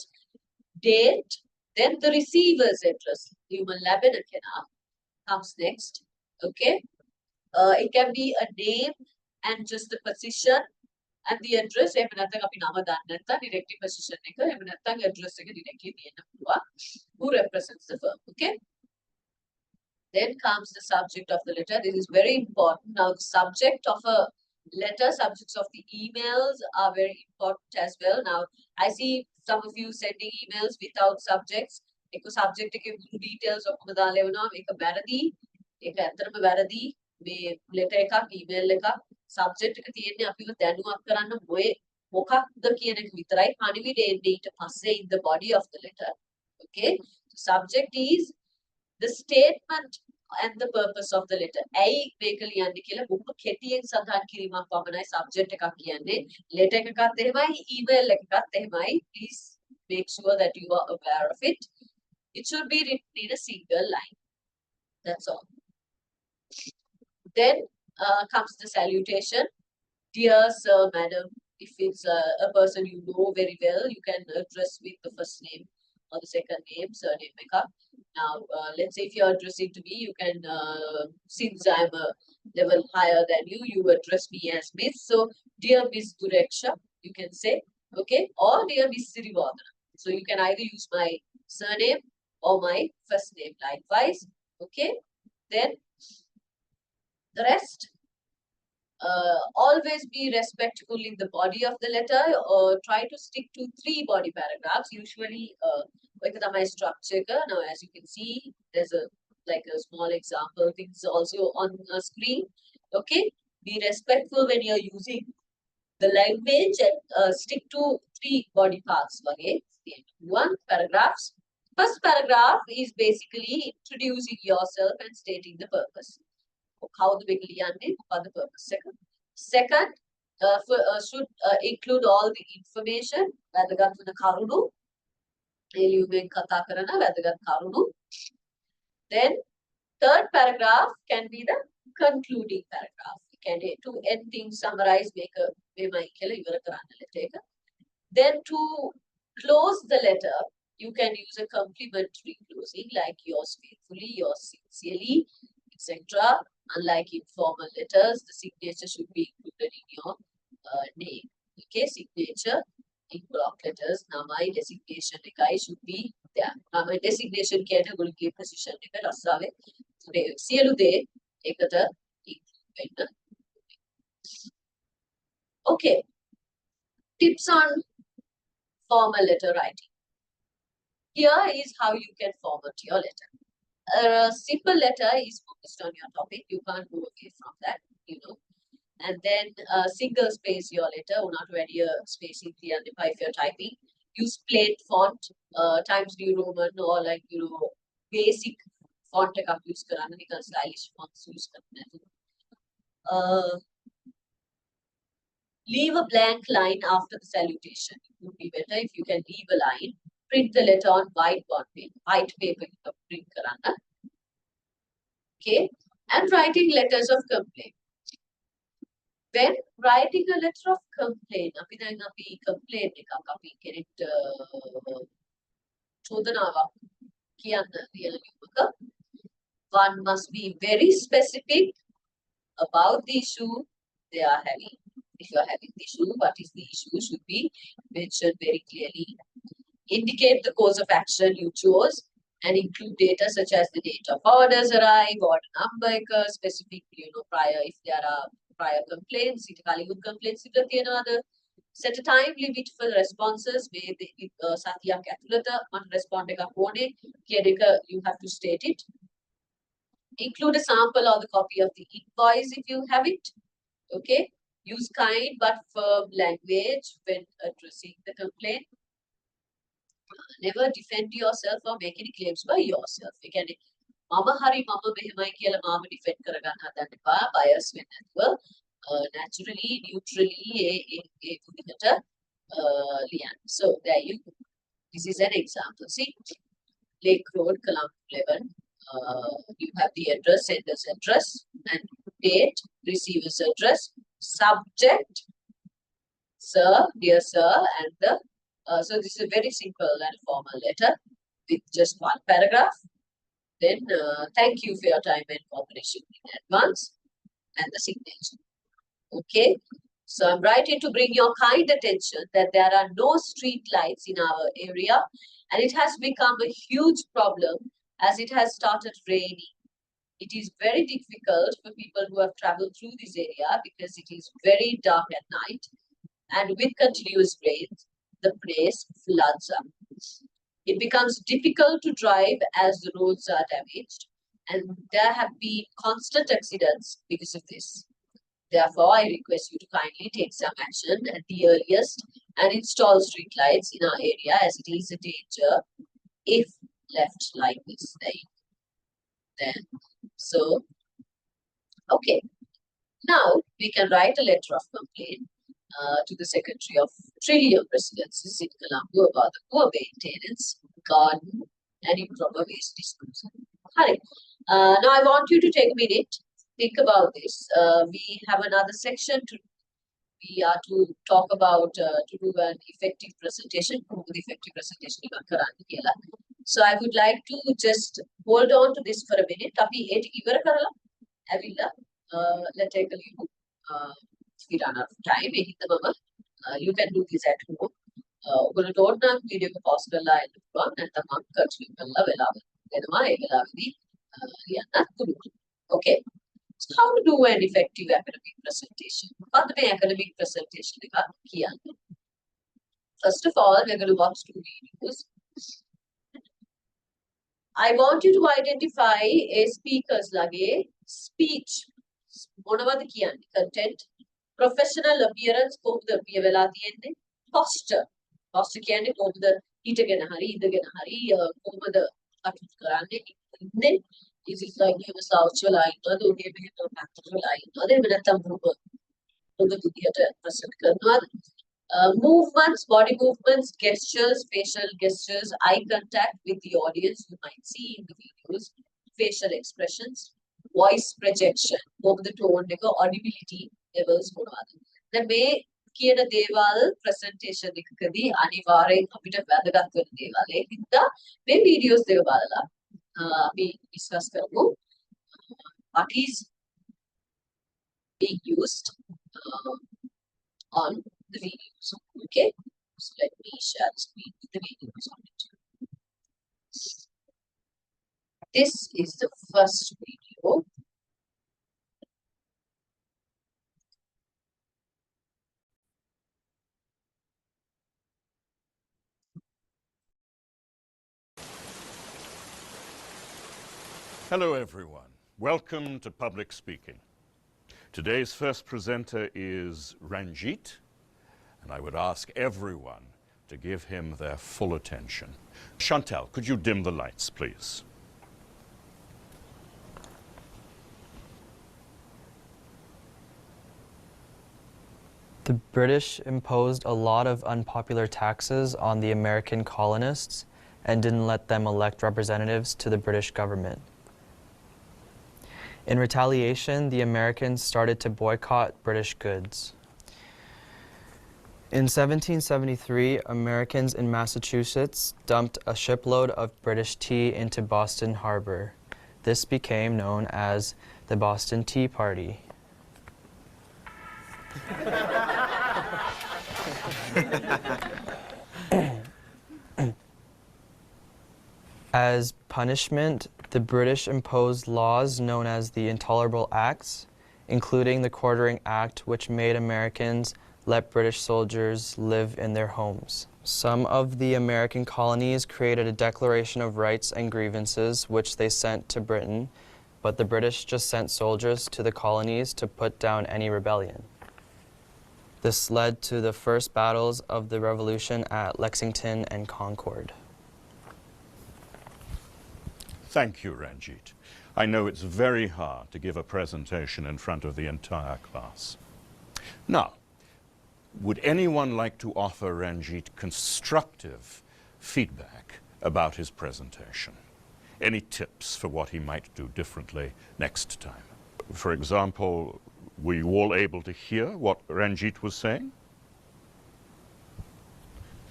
Date, then the receiver's address. Human ලැබෙන කෙනා comes next. Okay. It can be a name and just the position and the address. එහෙම නැත්නම් අපි නම දන්නේ නැත්නම් directly position එක එහෙම නැත්නම් address එක directly දෙන්න පුළුවන්. Who represents the firm? Okay. Then comes the subject of the letter. This is very important. Now, the subject of a letter, subjects of the emails are very important as well. Now, I see some of you sending emails without subjects. Ek subject ke details ඔක්කොම දාලා එවනවා. මේක වැරදි. ඒක ඇත්තටම වැරදි. මේ letter එකක් email එකක් subject එක තියෙන්නේ අපිව දැනුවත් කරන්න මොකක්ද කියන එක විතරයි. පණිවිඩය එන්නේ ඊට පස්සේ in the body of the letter. Okay. So subject is the statement and the purpose of the letter. ඇයි මේක ලියන්නේ කියලා බොහොම කෙටියෙන් සඳහන් කිරීමක් පමණයි subject එකක් කියන්නේ. letter එකකත් එහෙමයි, email එකකත් එහෙමයි. Please make sure that you are aware of it. It should be written in a single line. That's all. Then comes the salutation. Dear sir, madam. If it's a person you know very well, you can address with the first name or the second name, surname makeup. Now, let's say if you're addressing to me, you can, since I'm a level higher than you, you address me as Miss. So, dear Miss Dureksha, you can say, okay, or dear Miss Sirivadana. So, you can either use my surname or my first name likewise, okay. Then, the rest. Always be respectful in the body of the letter, or try to stick to 3 body paragraphs. Usually, my structure. Now, as you can see, there's a small example. Things also on the screen. Okay, be respectful when you're using the language and stick to 3 body parts. Okay, 1 paragraphs. First paragraph is basically introducing yourself and stating the purpose. How the big the purpose. Second, should include all the information. වැදගත් වන කරුණු එළියුමෙන් කතා කරන වැදගත් කරුණු. Then third paragraph can be the concluding paragraph. Can to end things summarize make a මෙමයි කියලා ඉවර කරන්න letter එක. Then to close the letter, you can use a complimentary closing like yours faithfully, yours sincerely, etc. Unlike informal letters, the signature should be included in your name. Okay, signature in block letters, namai designation ekai should be there. Namai designation කියන්නේ ඔයගොල්ලෝගේ position එක රස්සාවේ සියලු දේ එකට include වෙන්න. Okay, tips on formal letter writing. Here is how you can format your letter. A simple letter is focused on your topic. You can't go away from that, you know. And then single space your letter, or not ready a spacing clear if you're typing. Use plain font, Times New Roman or like, you know, basic font එකක් use කරන්න නිකන් stylish fonts use කරන්න. Leave a blank line after the salutation. It would be better if you can leave a line. Print the letter on white paper print කරන්න. Okay, and writing letters of complaint. When writing a letter of complaint, අපි දැන් අපි complaint එකක් අපි කෙනෙක්ට චෝදනාවක් කියන්න තියෙන ලියුමක, one must be very specific about the issue they are having. If you are having the issue, what is the issue should be mentioned very clearly. Indicate the course of action you chose and include data such as the date of orders arrive, order number, specific, you know, prior, if there are prior complaints, complaints, set a time limit for responses. Sathiyak ඇතුළත මට respond එකක් ඕනේ කියන එක you have to state it. Include a sample or the copy of the invoice if you have it. Okay. Use kind but firm language when addressing the complaint. Never defend yourself or make any claims by yourself. ඒ කියන්නේ මම හරි මම මෙහෙමයි කියලා මාව defend කරගන්න හදන්න එපා. bias වෙන්න නැතුව naturally, neutrally ඒ විදිහට ලියන්න. So there you go. This is an example. See, Lake Road, Colombo 11. You have the address, sender's address, and date, receiver's address, subject, sir, dear sir, and the so this is a very simple and formal letter with just one paragraph. Then thank you for your time and cooperation in advance, and the signature. Okay, so I'm writing to bring your kind attention that there are no street lights in our area, and it has become a huge problem as it has started raining. It is very difficult for people who have traveled through this area because it is very dark at night, and with continuous rains, the place floods up. It becomes difficult to drive as the roads are damaged, and there have been constant accidents because of this. Therefore, I request you to kindly take some action at the earliest and install street lights in our area as it is a danger if left like this. Then, so, okay. Now, we can write a letter of complaint to the Secretary of Trillium Residences in Colombo about the poor maintenance, garden, and improper waste disposal. Hari. Now, I want you to take a minute, think about this. We have another section we are to talk about to do an effective presentation. So I would like to just hold on to this for a minute. Tapi eti ඉවර කරලා ඇවිල්ලා let's take a look. We run out of time. You can do this at home. ඔයගොල්ලෝ ඕන නම් video එක පause කරලා ඉන්න පුළුවන්. නැත්නම් මම කන්ටිනියු කරලා වෙලාව දෙනවා. ඒ වෙලාවේදී ලියන්නත් පුළුවන්. Okay. So how to do an effective academic presentation? මොකද්ද මේ academic presentation එක කියන්නේ? First of all, we're going to watch 2 videos. I want you to identify a speaker's lage speech. මොනවද කියන්නේ? Content, professional appearance, කොහොමද appear වෙලා තියෙන්නේ? Posture. Posture කියන්නේ කොහොමද හිටගෙන හරි ඉඳගෙන හරි කොහොමද කටයුතු කරන්නේ? ඉන්නේ is it like you slouch වෙලා ඉන්නවද? උඩේ මෙහෙම පැත්තට වෙලා ඉන්නවද? එහෙම නැත්නම් හොඳ විදියට ප්‍රසන්ට් කරනවාද? Movements, body movements, gestures, facial gestures, eye contact with the audience you might see in the videos, facial expressions, voice projection, over the tone එක, audibility levels මොනවාද? දැන් මේ කියන දේවල් presentation එකකදී අනිවාර්යෙන් අපිට වැදගත් වෙන දේවල්. ඒ හින්දා මේ videos දෙක බලලා අපි discuss කරමු. What is being used on the videos. Okay, so let me share the screen with the videos on it. This is the first video.
Hello everyone, welcome to Public Speaking. Today's first presenter is Ranjit, and I would ask everyone to give him their full attention. Chantal, could you dim the lights, please?
The British imposed a lot of unpopular taxes on the American colonists and didn't let them elect representatives to the British government. In retaliation, the Americans started to boycott British goods. In 1773, Americans in Massachusetts dumped a shipload of British tea into Boston Harbor. This became known as the Boston Tea Party. As punishment, the British imposed laws known as the Intolerable Acts, including the Quartering Act, which made Americans let British soldiers live in their homes. Some of the American colonies created a Declaration of Rights and Grievances, which they sent to Britain, but the British just sent soldiers to the colonies to put down any rebellion. This led to the first battles of the Revolution at Lexington and Concord.
Thank you, Ranjit. I know it's very hard to give a presentation in front of the entire class. Now, would anyone like to offer Ranjit constructive feedback about his presentation? Any tips for what he might do differently next time? For example, were you all able to hear what Ranjit was saying?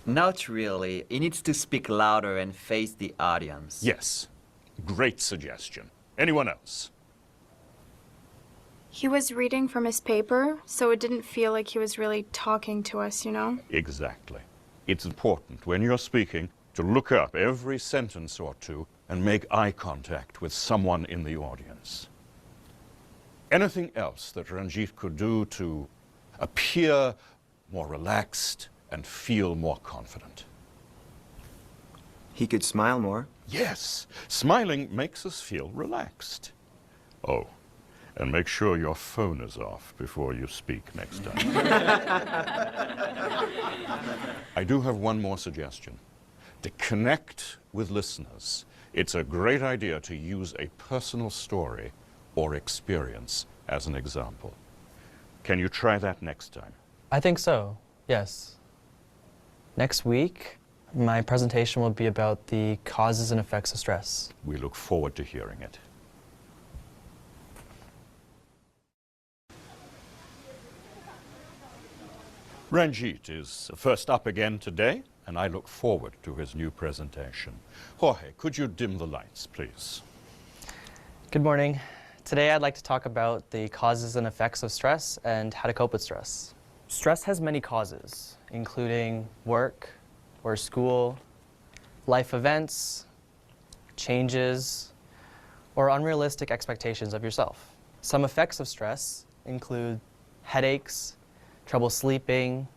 Not really. He needs to speak louder and face the audience.
Yes. Great suggestion. Anyone else?
He was reading from his paper, so it didn't feel like he was really talking to us, you know?
Exactly. It's important when you're speaking to look up every sentence or two and make eye contact with someone in the audience. Anything else that Ranjit could do to appear more relaxed and feel more confident?
He could smile more.
Yes, smiling makes us feel relaxed. Oh, and make sure your phone is off before you speak next time. I do have one more suggestion. To connect with listeners, it's a great idea to use a personal story or experience as an example. Can you try that next time?
I think so, yes. Next week, my presentation will be about the causes and effects of stress.
We look forward to hearing it. Ranjit is first up again today, and I look forward to his new presentation. Jorge, could you dim the lights, please?
Good morning. Today I'd like to talk about the causes and effects of stress and how to cope with stress. Stress has many causes, including work or school, life events, changes, or unrealistic expectations of yourself. Some effects of stress include headaches, trouble sleeping,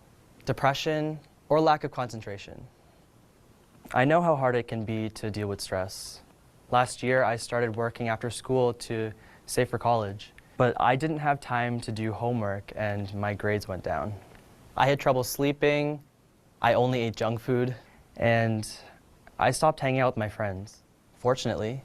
depression, or lack of concentration. I know how hard it can be to deal with stress. Last year, I started working after school to save for college, but I didn't have time to do homework and my grades went down. I had trouble sleeping, I only ate junk food, and I stopped hanging out with my friends. Fortunately,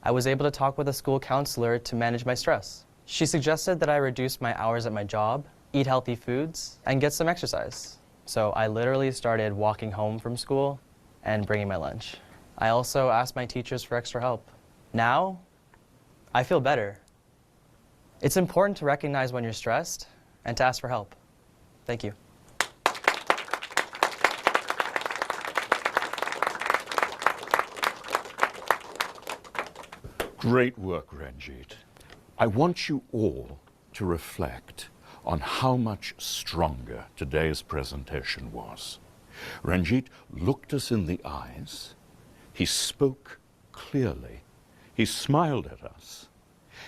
I was able to talk with a school counselor to manage my stress. She suggested that I reduce my hours at my job eat healthy foods, and get some exercise. So I literally started walking home from school and bringing my lunch. I also asked my teachers for extra help. Now, I feel better. It's important to recognize when you're stressed and to ask for help. Thank you.
Great work, Ranjit. I want you all to reflect on how much stronger today's presentation was. Ranjit looked us in the eyes, he spoke clearly, he smiled at us,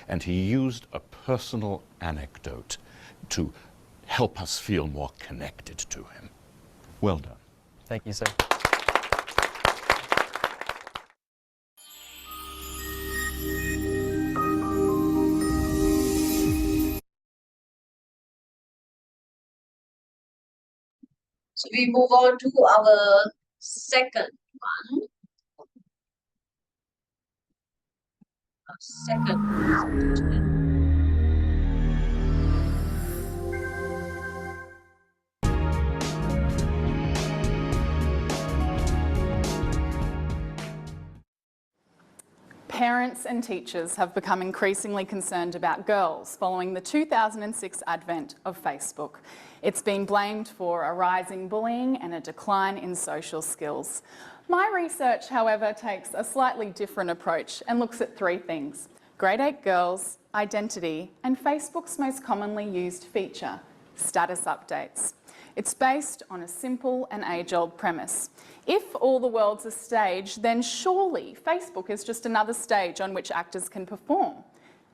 and he used a personal anecdote to help us feel more connected to him. Well done.
Thank you, sir.
So we move on to our second one. Our second presentation.
Parents and teachers have become increasingly concerned about girls following the 2006 advent of Facebook. It's been blamed for a rising bullying and a decline in social skills. My research, however, takes a slightly different approach and looks at three things: grade 8 girls, identity, and Facebook's most commonly used feature, status updates. It's based on a simple and age-old premise. If all the world's a stage, then surely Facebook is just another stage on which actors can perform.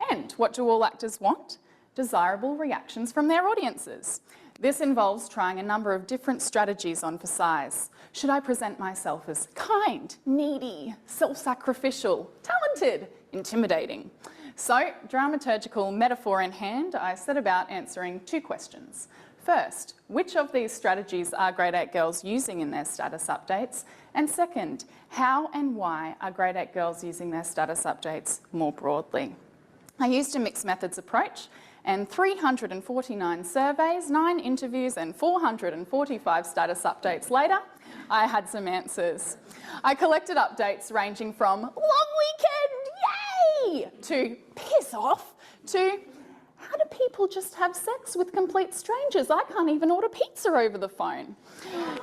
And what do all actors want? Desirable reactions from their audiences. This involves trying a number of different strategies on for size. Should I present myself as kind, needy, self-sacrificial, talented, intimidating? So, dramaturgical metaphor in hand, I set about answering two questions. First, which of these strategies are grade 8 girls using in their status updates? And second, how and why are grade 8 girls using their status updates more broadly? I used a mixed methods approach, and 349 surveys, 9 interviews and 445 status updates later, I had some answers. I collected updates ranging from long weekend, yay, to piss off, to how do people just have sex with complete strangers? I can't even order pizza over the phone.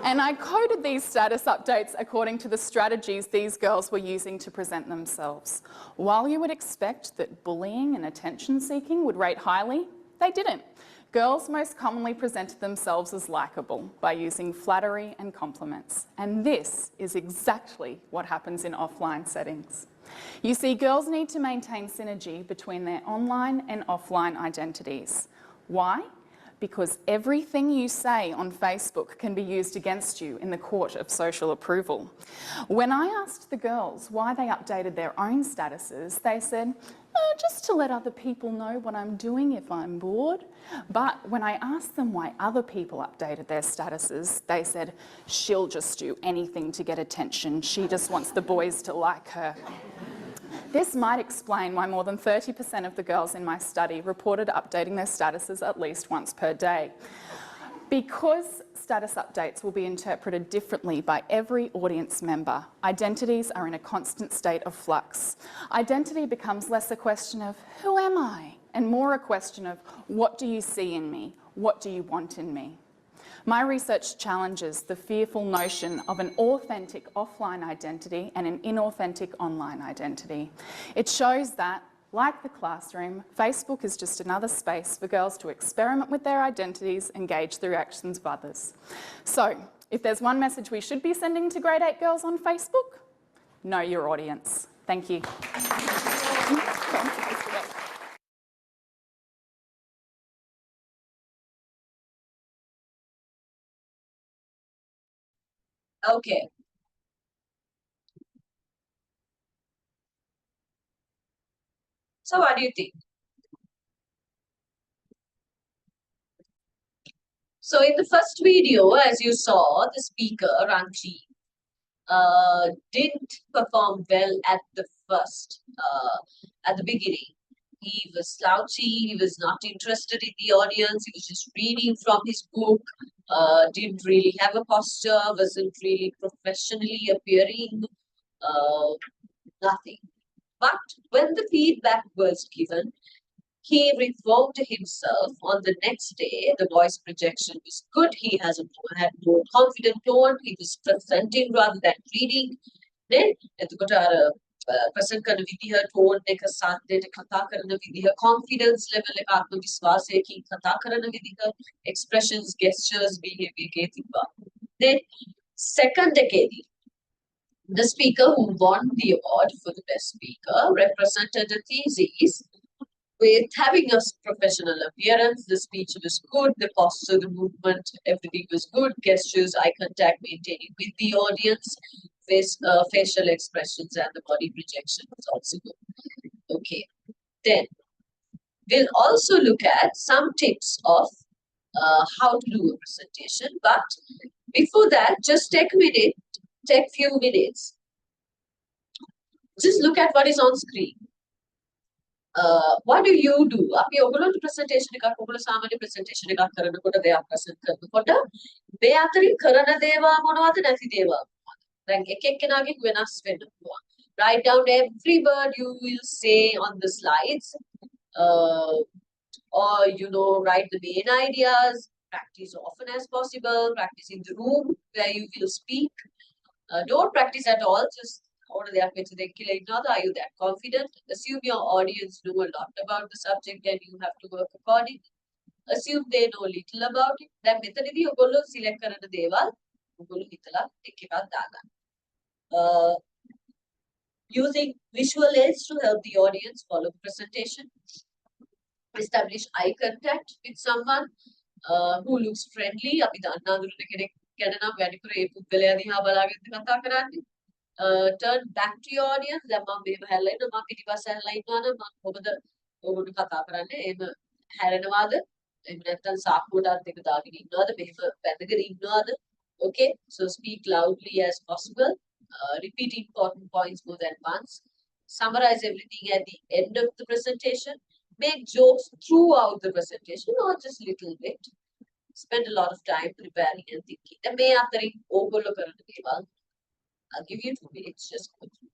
And I coded these status updates according to the strategies these girls were using to present themselves. While you would expect that bullying and attention seeking would rate highly, they didn't. Girls most commonly presented themselves as likeable by using flattery and compliments. And this is exactly what happens in offline settings. You see, girls need to maintain synergy between their online and offline identities. Why? Because everything you say on Facebook can be used against you in the court of social approval. When I asked the girls why they updated their own statuses, they said, just to let other people know what I'm doing if I'm bored. But when I asked them why other people updated their statuses, they said, she'll just do anything to get attention. She just wants the boys to like her. This might explain why more than 30% of the girls in my study reported updating their statuses at least once per day. Because status updates will be interpreted differently by every audience member, identities are in a constant state of flux. Identity becomes less a question of who am I, and more a question of what do you see in me, what do you want in me. My research challenges the fearful notion of an authentic offline identity and an inauthentic online identity. It shows that, like the classroom, Facebook is just another space for girls to experiment with their identities and gauge the reactions of others. So, if there's one message we should be sending to grade 8 girls on Facebook, know your audience. Thank you.
Okay. So what do you think? So in the first video, as you saw, the speaker, Ranjit, didn't perform well at the beginning. He was slouchy, he was not interested in the audience, he was just reading from his book, didn't really have a posture, wasn't really professionally appearing, nothing. But when the feedback was given, he reformed himself on the next day. The voice projection was good. He had more confident tone. He was presenting rather than reading. Then, එතකොට අර present කරන විදිහ, tone එක, සාද්දයට කතා කරන විදිහ, confidence level එක, ආත්ම විශ්වාසයකින් කතා කරන විදිහ, expressions, gestures, behavior එකේ තිබ්බා. Then, second එකේදී, the speaker who won the award for the best speaker represented a thesis with having a professional appearance. The speech was good, the posture, the movement, everything was good, gestures, eye contact, maintaining with the audience, facial expressions, and the body projection was also good. Okay, then we'll also look at some tips of how to do a presentation. But before that, just take few minutes. Just look at what is on screen. What do you do? අපි ඔයගොල්ලන්ට presentation එකක්, ඔයගොල්ලෝ සාමාන්‍ය presentation එකක් කරනකොට දෙයක් present කරනකොට මේ අතරින් කරන දේවල් මොනවද, නැති දේවල් මොනවද? දැන් එක එක්කෙනාගෙන් වෙනස් වෙන්න පුළුවන්. Write down every word you will say on the slides, or write the main ideas. Practice often as possible. Practice in the room where you will speak. Don't practice at all. Just are you that confident? Assume your audience know a lot about the subject and you have to work accordingly. Assume they know little about it. Then මෙතනදී ඔයගොල්ලෝ select කරන දේවල් ඔයගොල්ලෝ හිතලා ටික එකක් දාගන්න. Using visual aids to help the audience follow the presentation. Establish eye contact with someone who looks friendly. අපි දන්නා දුරට කෙනෙක් ගැන නම් වැඩිපුර ඒ පුද්ගලයා දිහා බලාගෙන කතා කරන්නේ. Turn back to your audience. දැන් මම මෙහෙම හැරලා ඉන්නවා, මම පිටිපස්ස හැරලා ඉන්නවා නම් මම කොහොමද ඔයගොල්ලෝ කතා කරන්නේ? එහෙම හැරෙනවාද? එහෙම නැත්නම් සාක්කුවටත් එක දාගෙන ඉන්නවද? මෙහෙම වැඳගෙන ඉන්නවද? Okay, so speak loudly as possible. Repeat important points more than once. Summarize everything at the end of the presentation. Make jokes throughout the presentation or just little bit. Spend a lot of time preparing and thinking. දැන් මේ අතරින් ඕගොල්ලෝ කරන දේවල් I'll give you 2 minutes, just go through.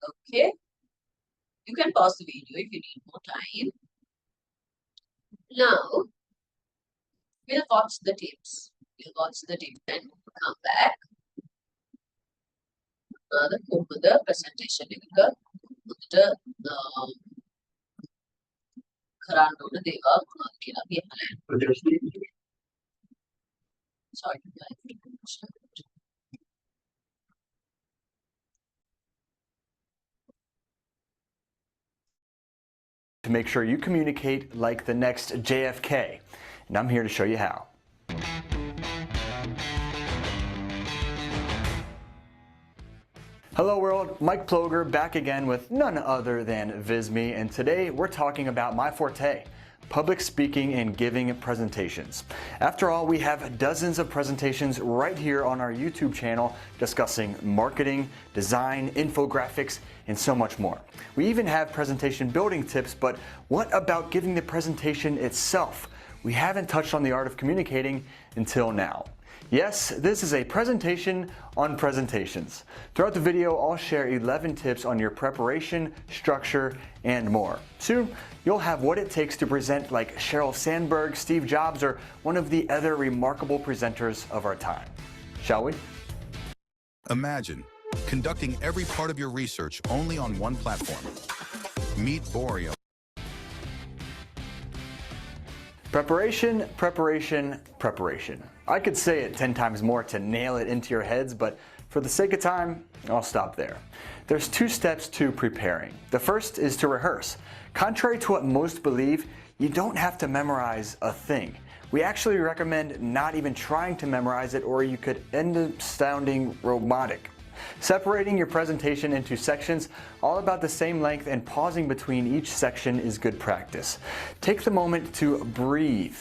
Okay, you can pause the video if you need more time. Now, we'll watch the tips. We'll watch the tips and come back. The presentation එක උඩට කරන්න ඕන දේවල් මොනවද කියලා අපි අහලා. Sorry, guys.
To make sure you communicate like the next JFK, and I'm here to show you how. Hello world, Mike Ploger back again with none other than Visme, and today we're talking about my forte, public speaking and giving presentations. After all, we have dozens of presentations right here on our YouTube channel discussing marketing, design, infographics, and so much more. We even have presentation building tips, but what about giving the presentation itself? We haven't touched on the art of communicating until now. Yes, this is a presentation on presentations. Throughout the video, I'll share 11 tips on your preparation, structure, and more. Soon, you'll have what it takes to present like Sheryl Sandberg, Steve Jobs, or one of the other remarkable presenters of our time. Shall we?
Imagine conducting every part of your research only on one platform. Meet Boreal.
Preparation, preparation, preparation. I could say it 10 times more to nail it into your heads, but for the sake of time, I'll stop there. There's 2 steps to preparing. The first is to rehearse. Contrary to what most believe, you don't have to memorize a thing. We actually recommend not even trying to memorize it, or you could end up sounding robotic. Separating your presentation into sections all about the same length and pausing between each section is good practice. Take the moment to breathe.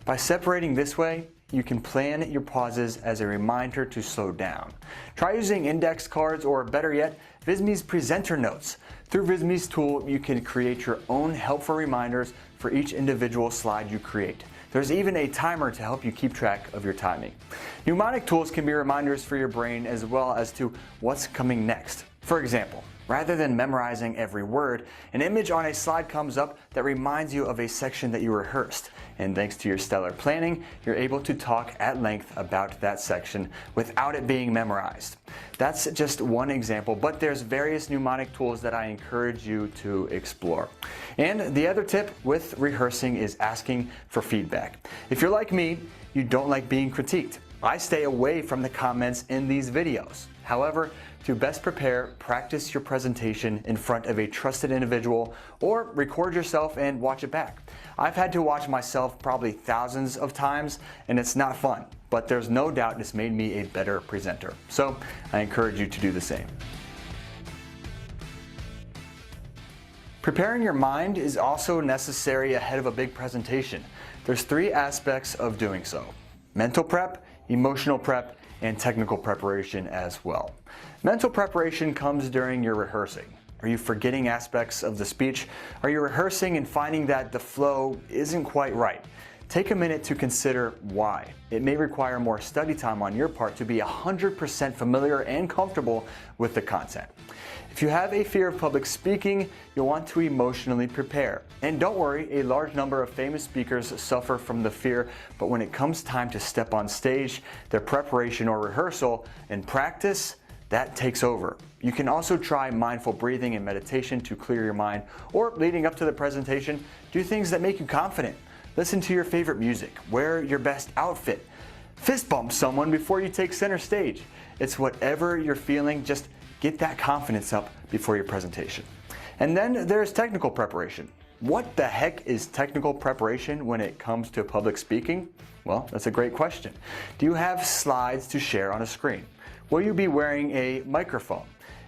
By separating this way, you can plan your pauses as a reminder to slow down. Try using index cards, or better yet, Visme's presenter notes. Through Visme's tool, you can create your own helpful reminders for each individual slide you create. There's even a timer to help you keep track of your timing. Mnemonic tools can be reminders for your brain as well as to what's coming next. For example, rather than memorizing every word, an image on a slide comes up that reminds you of a section that you rehearsed. And thanks to your stellar planning, you're able to talk at length about that section without it being memorized. That's just one example, but there's various mnemonic tools that I encourage you to explore. And the other tip with rehearsing is asking for feedback. If you're like me, you don't like being critiqued. I stay away from the comments in these videos. However, to best prepare, practice your presentation in front of a trusted individual, or record yourself and watch it back. I've had to watch myself probably thousands of times, and it's not fun, but there's no doubt it's made me a better presenter. So I encourage you to do the same. Preparing your mind is also necessary ahead of a big presentation. There's 3 aspects of doing so: mental prep, emotional prep, and technical preparation as well. Mental preparation comes during your rehearsing. Are you forgetting aspects of the speech? Are you rehearsing and finding that the flow isn't quite right? Take a minute to consider why. It may require more study time on your part to be 100% familiar and comfortable with the content. If you have a fear of public speaking, you'll want to emotionally prepare. And don't worry, a large number of famous speakers suffer from the fear, but when it comes time to step on stage, their preparation or rehearsal and practice, that takes over. You can also try mindful breathing and meditation to clear your mind, or leading up to the presentation, do things that make you confident. Listen to your favorite music, wear your best outfit, fist bump someone before you take center stage. It's whatever you're feeling, just get that confidence up before your presentation. And then there's technical preparation. What the heck is technical preparation when it comes to public speaking? Well, that's a great question. Do you have slides to share on a screen? Will you be wearing a microphone?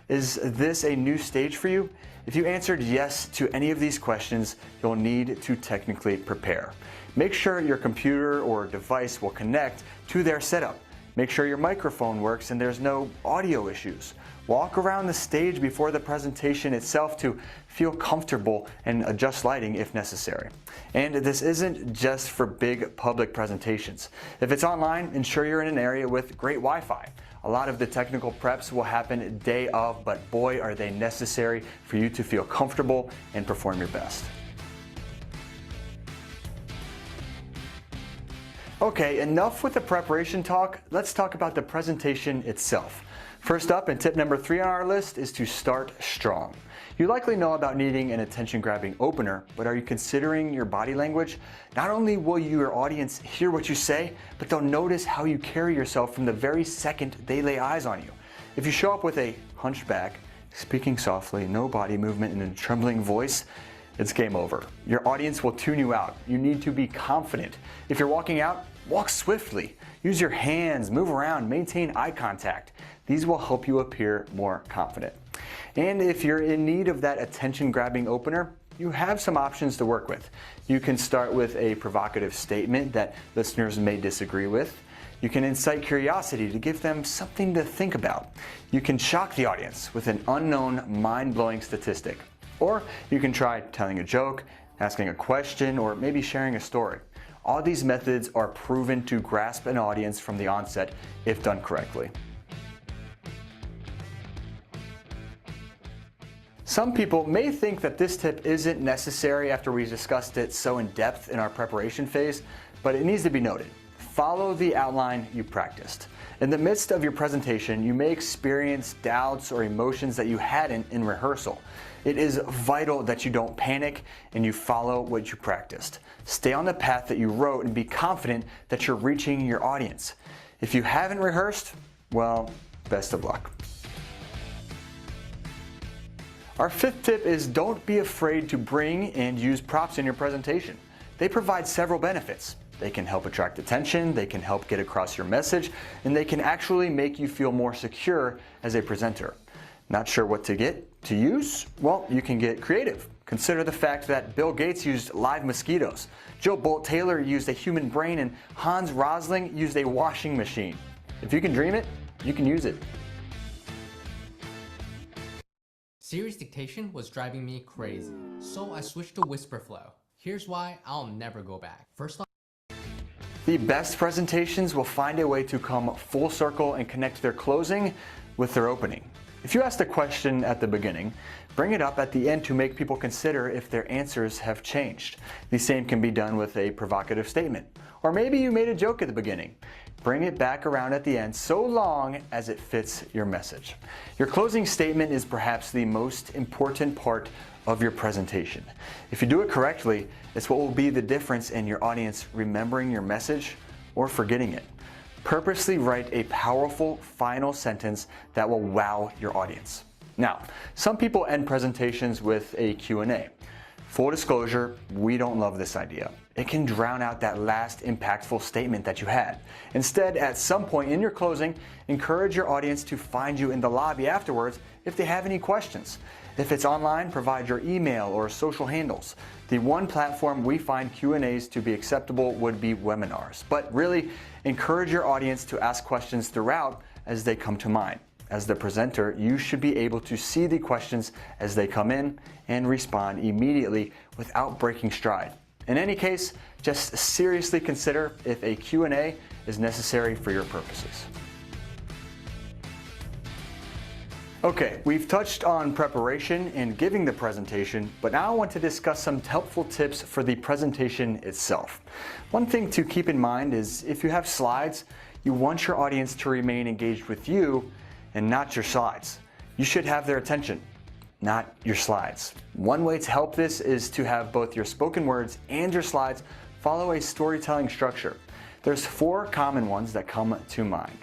Is this a new stage for you? If you answered yes to any of these questions, you'll need to technically prepare. Make sure your computer or device will connect to their setup. Make sure your microphone works and there's no audio issues. Walk around the stage before the presentation itself to feel comfortable and adjust lighting if necessary. And this isn't just for big public presentations. If it's online, ensure you're in an area with great Wi-Fi. A lot of the technical preps will happen day of, but boy, are they necessary for you to feel comfortable and perform your best. Okay, enough with the preparation talk. Let's talk about the presentation itself. First up, and tip number 3 on our list, is to start strong. You likely know about needing an attention-grabbing opener, but are you considering your body language? Not only will your audience hear what you say, but they'll notice how you carry yourself from the very second they lay eyes on you. If you show up with a hunchback, speaking softly, no body movement, and a trembling voice, it's game over. Your audience will tune you out. You need to be confident. If you're walking out, walk swiftly. Use your hands, move around, maintain eye contact. These will help you appear more confident. And if you're in need of that attention-grabbing opener, you have some options to work with. You can start with a provocative statement that listeners may disagree with. You can incite curiosity to give them something to think about. You can shock the audience with an unknown, mind-blowing statistic. Or you can try telling a joke, asking a question, or maybe sharing a story. All these methods are proven to grasp an audience from the onset if done correctly. Some people may think that this tip isn't necessary after we discussed it so in depth in our preparation phase, but it needs to be noted. Follow the outline you practiced. In the midst of your presentation, you may experience doubts or emotions that you hadn't in rehearsal. It is vital that you don't panic and you follow what you practiced. Stay on the path that you wrote and be confident that you're reaching your audience. If you haven't rehearsed, well, best of luck. Our fifth tip is don't be afraid to bring and use props in your presentation. They provide several benefits. They can help attract attention, they can help get across your message, and they can actually make you feel more secure as a presenter. Not sure what to use? Well, you can get creative. Consider the fact that Bill Gates used live mosquitoes, Joe Bolt Taylor used a human brain, and Hans Rosling used a washing machine. If you can dream it, you can use it.
Serious dictation was driving me crazy, so I switched to whisper flow. Here's why I'll never go back. First off,
the best presentations will find a way to come full circle and connect their closing with their opening. If you asked a question at the beginning, bring it up at the end to make people consider if their answers have changed. The same can be done with a provocative statement. Or maybe you made a joke at the beginning. Bring it back around at the end so long as it fits your message. Your closing statement is perhaps the most important part of your presentation. If you do it correctly, it's what will be the difference in your audience remembering your message or forgetting it. Purposely write a powerful final sentence that will wow your audience. Now, some people end presentations with a Q&A. Full disclosure, we don't love this idea. It can drown out that last impactful statement that you had. Instead, at some point in your closing, encourage your audience to find you in the lobby afterwards if they have any questions. If it's online, provide your email or social handles. The one platform we find Q&As to be acceptable would be webinars. But really, encourage your audience to ask questions throughout as they come to mind. As the presenter, you should be able to see the questions as they come in and respond immediately without breaking stride. In any case, just seriously consider if a Q&A is necessary for your purposes. Okay, we've touched on preparation and giving the presentation, but now I want to discuss some helpful tips for the presentation itself. One thing to keep in mind is if you have slides, you want your audience to remain engaged with you and not your slides. You should have their attention, not your slides. One way to help this is to have both your spoken words and your slides follow a storytelling structure. There's 4 common ones that come to mind.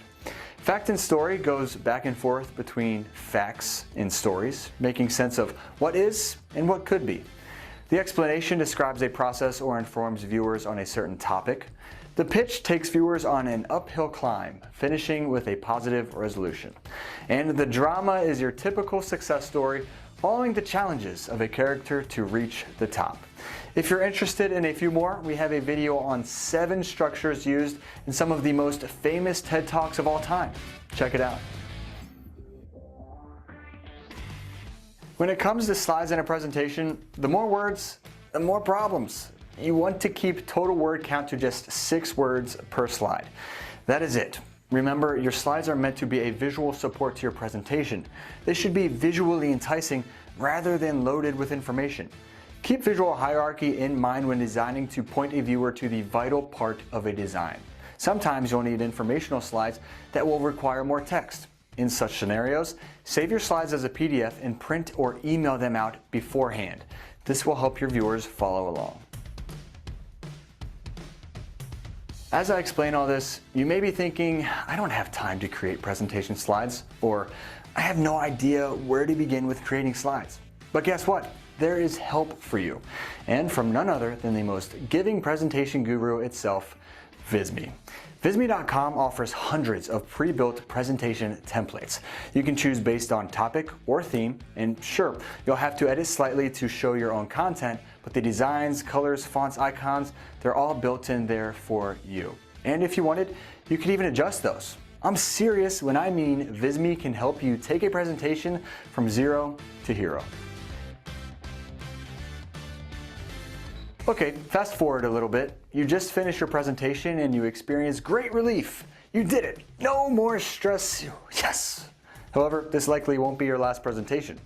Fact and story goes back and forth between facts and stories, making sense of what is and what could be. The explanation describes a process or informs viewers on a certain topic. The pitch takes viewers on an uphill climb, finishing with a positive resolution. And the drama is your typical success story, following the challenges of a character to reach the top. If you're interested in a few more, we have a video on 7 structures used in some of the most famous TED Talks of all time. Check it out. When it comes to slides in a presentation, the more words, the more problems. You want to keep total word count to just 6 words per slide. That is it. Remember, your slides are meant to be a visual support to your presentation. They should be visually enticing rather than loaded with information. Keep visual hierarchy in mind when designing to point a viewer to the vital part of a design. Sometimes you'll need informational slides that will require more text. In such scenarios, save your slides as a PDF and print or email them out beforehand. This will help your viewers follow along. As I explain all this, you may be thinking, I don't have time to create presentation slides, or I have no idea where to begin with creating slides. But guess what? There is help for you, and from none other than the most giving presentation guru itself, Visme. Visme.com offers hundreds of pre-built presentation templates. You can choose based on topic or theme, and sure, you'll have to edit slightly to show your own content, but the designs, colors, fonts, icons, they're all built in there for you. And if you wanted, you could even adjust those. I'm serious when I mean Visme can help you take a presentation from zero to hero. Okay, fast forward a little bit. You just finished your presentation and you experience great relief. You did it. No more stress. Yes. However, this likely won't be your last presentation.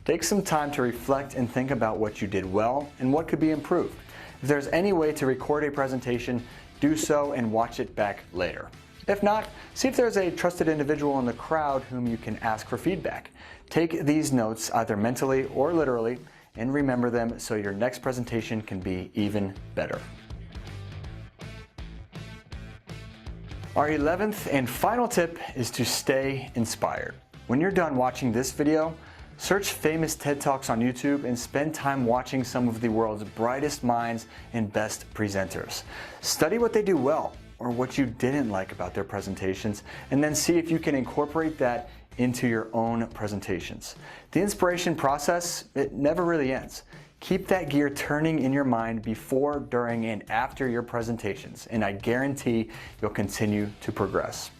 Take some time to reflect and think about what you did well and what could be improved. If there's any way to record a presentation, do so and watch it back later. If not, see if there's a trusted individual in the crowd whom you can ask for feedback. Take these notes either mentally or literally and remember them so your next presentation can be even better. Our 11th and final tip is to stay inspired. When you're done watching this video, search famous TED Talks on YouTube and spend time watching some of the world's brightest minds and best presenters. Study what they do well or what you didn't like about their presentations, and then see if you can incorporate that into your own presentations. The inspiration process, it never really ends. Keep that gear turning in your mind before, during, and after your presentations, and I guarantee you'll continue to progress.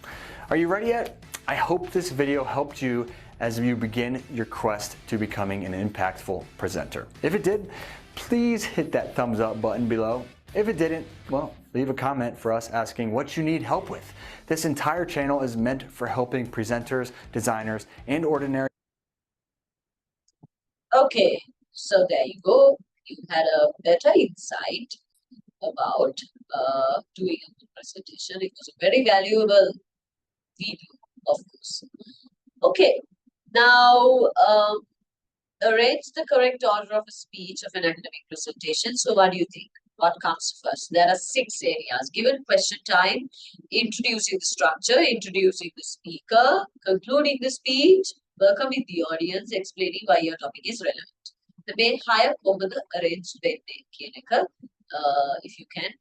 Are you ready yet? I hope this video helped you as you begin your quest to becoming an impactful presenter. If it did, please hit that thumbs up button below. If it didn't, well, leave a comment for us asking what you need help with. This entire channel is meant for helping presenters, designers, and ordinary.
Okay, so there you go. You had a better insight about doing a presentation. It was a very valuable video, of course. Okay, now arrange the correct order of a speech of an academic presentation. So what do you think? What comes first? There are 6 areas. Given question time, introducing the structure, introducing the speaker, concluding the speech, welcoming the audience, explaining why your topic is relevant. The main higher over the arranged way. If you can,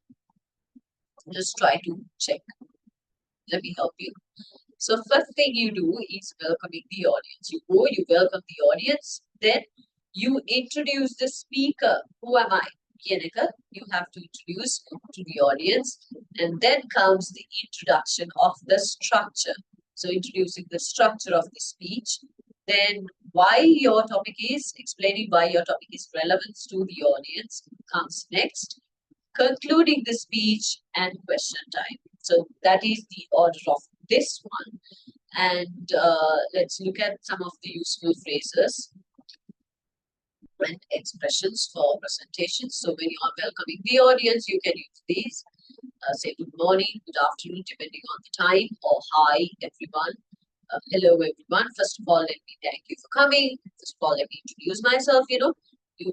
just try to check. Let me help you. So first thing you do is welcoming the audience. You go, you welcome the audience, then you introduce the speaker. Who am I? You have to introduce to the audience, and then comes the introduction of the structure. So introducing the structure of the speech, then why your topic is, explaining why your topic is relevant to the audience comes next, concluding the speech and question time. So that is the order of this one. And let's look at some of the useful phrases and expressions for presentations. So when you are welcoming the audience, you can use these. Say good morning, good afternoon, depending on the time, or hi everyone, hello everyone. First of all, let me thank you for coming. First of all, let me introduce myself. You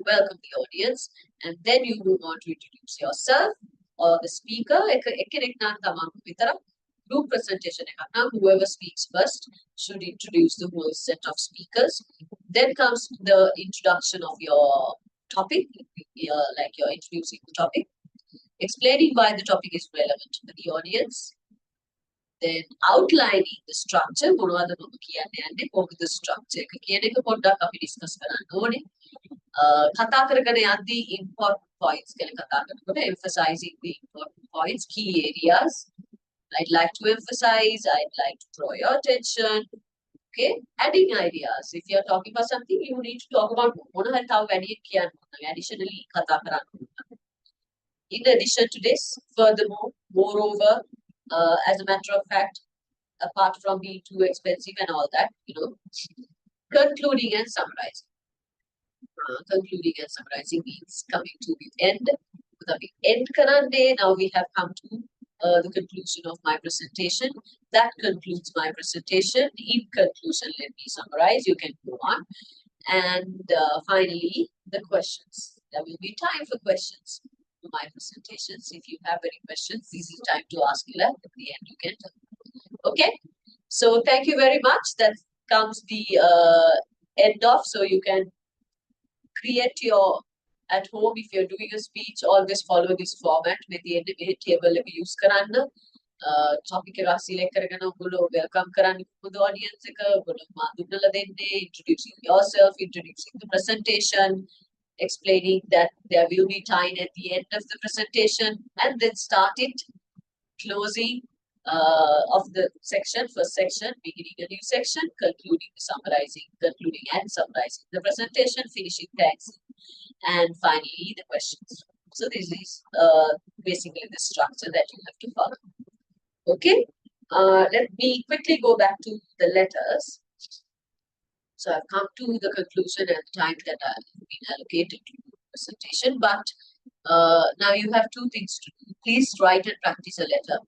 welcome the audience, and then you move on to introduce yourself or the speaker. Group presentation, whoever speaks first should introduce the whole set of speakers. Then comes the introduction of your topic, like you're introducing the topic, explaining why the topic is relevant to the audience, then outlining the structure. The structure discuss important points, emphasizing the important points, key areas. I'd like to emphasize, I'd like to draw your attention. Okay, adding ideas. If you're talking about something, you need to talk about additionally. In addition to this, furthermore, moreover, as a matter of fact, apart from being too expensive and all that, concluding and summarizing. Concluding and summarizing means coming to the end. Now we have come to the conclusion of my presentation. That concludes my presentation. In conclusion, let me summarize. You can go on. And finally, the questions. There will be time for questions for my presentations. If you have any questions, this is time to ask Ila. At the end, you can tell. Okay. So thank you very much. That comes the end of. So you can create your at home if you're doing a speech. Always follow this format with the table use karanna. topic එක select කරගෙන ඔයගොල්ලෝ welcome කරන්න පුදු audience එක ඔයගොල්ලෝ මා දුන්නලා දෙන්නේ introducing yourself, introducing the presentation, explaining that there will be time at the end of the presentation, and then start it, closing of the section, first section, beginning a new section, concluding and summarizing the presentation, finishing thanks, and finally the questions. So this is basically the structure that you have to follow. Okay, let me quickly go back to the letters. So I've come to the conclusion at the time that I've been allocated to the presentation, but now you have two things to do. Please write and practice a letter.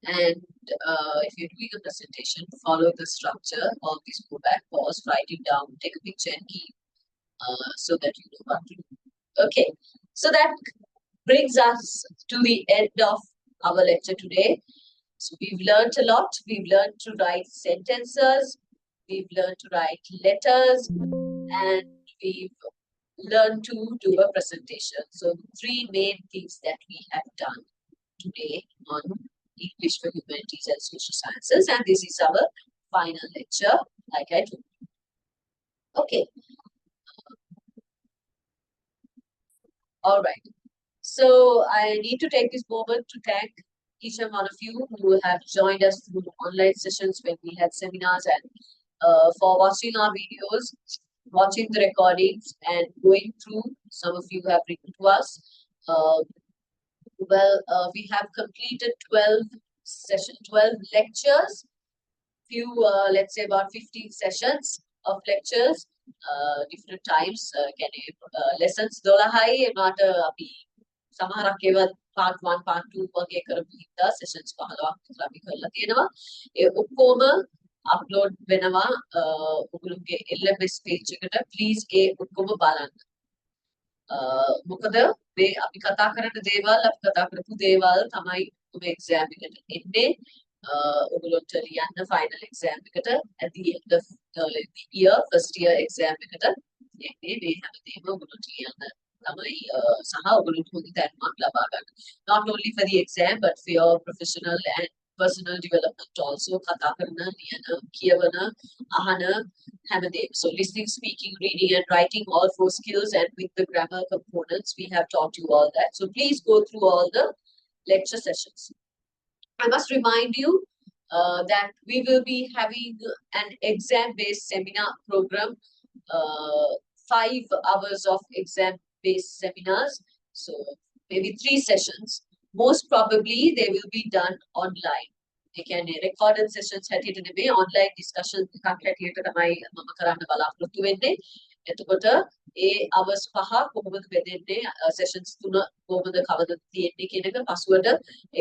And if you're doing a presentation, follow the structure. Always go back, pause, write it down, take a picture and keep so that you know what to do. Okay, so that brings us to the end of our lecture today. So we've learned a lot. We've learned to write sentences. We've learned to write letters. And we've learned to do a presentation. So three main things that we have done today on English for Humanities and Social Sciences. And this is our final lecture, like I told you. Okay. All right. So I need to take this moment to thank each and one of you who have joined us through online sessions when we had seminars, and for watching our videos, watching the recordings, and going through. Some of you have written to us. We have completed 12 lectures, let's say about 15 sessions of lectures, different times. Lessons 12යි එනවාට අපි සමහරක් ඒවා part 1 part 2 වගේ කරපු හින්දා sessions 15ක් විතර අපි කරලා තියෙනවා. ඒ ඔක්කොම upload වෙනවා ඔයගොල්ලෝගේ LMS page එකට. please ඒ ඔක්කොම බලන්න. මොකද මේ අපි කතා කරන දේවල්, අපි කතා කරපු දේවල් තමයි ඔබේ exam එකට එන්නේ. ඔයගොල්ලොන්ට ලියන්න final exam එකට at the end of the year, first year exam එකට එන්නේ. මේ හැමදේම ඔයගොල්ලොන්ට ලියන්න තමයි සහ ඔයගොල්ලොන්ට හොඳ දැනුමක් ලබා ගන්න. Not only for the exam but for your professional and personal development also. කතා කරන, ලියන, කියවන, අහන හැමදේම. So listening, speaking, reading and writing, all 4 skills, and with the grammar components we have taught you all that. So please go through all the lecture sessions. I must remind you that we will be having an exam-based seminar program, 5 hours of exam-based seminars. So maybe 3 sessions. Most probably they will be done online. They can recorded sessions හැටියට නෙමෙයි, online discussion එකක් හැටියට තමයි මම කරන්න බලාපොරොත්තු වෙන්නේ. එතකොට ඒ hours 5 කොහොමද බෙදෙන්නේ, sessions 3 කොහොමද කවදද තියෙන්නේ කියන එක පසුවට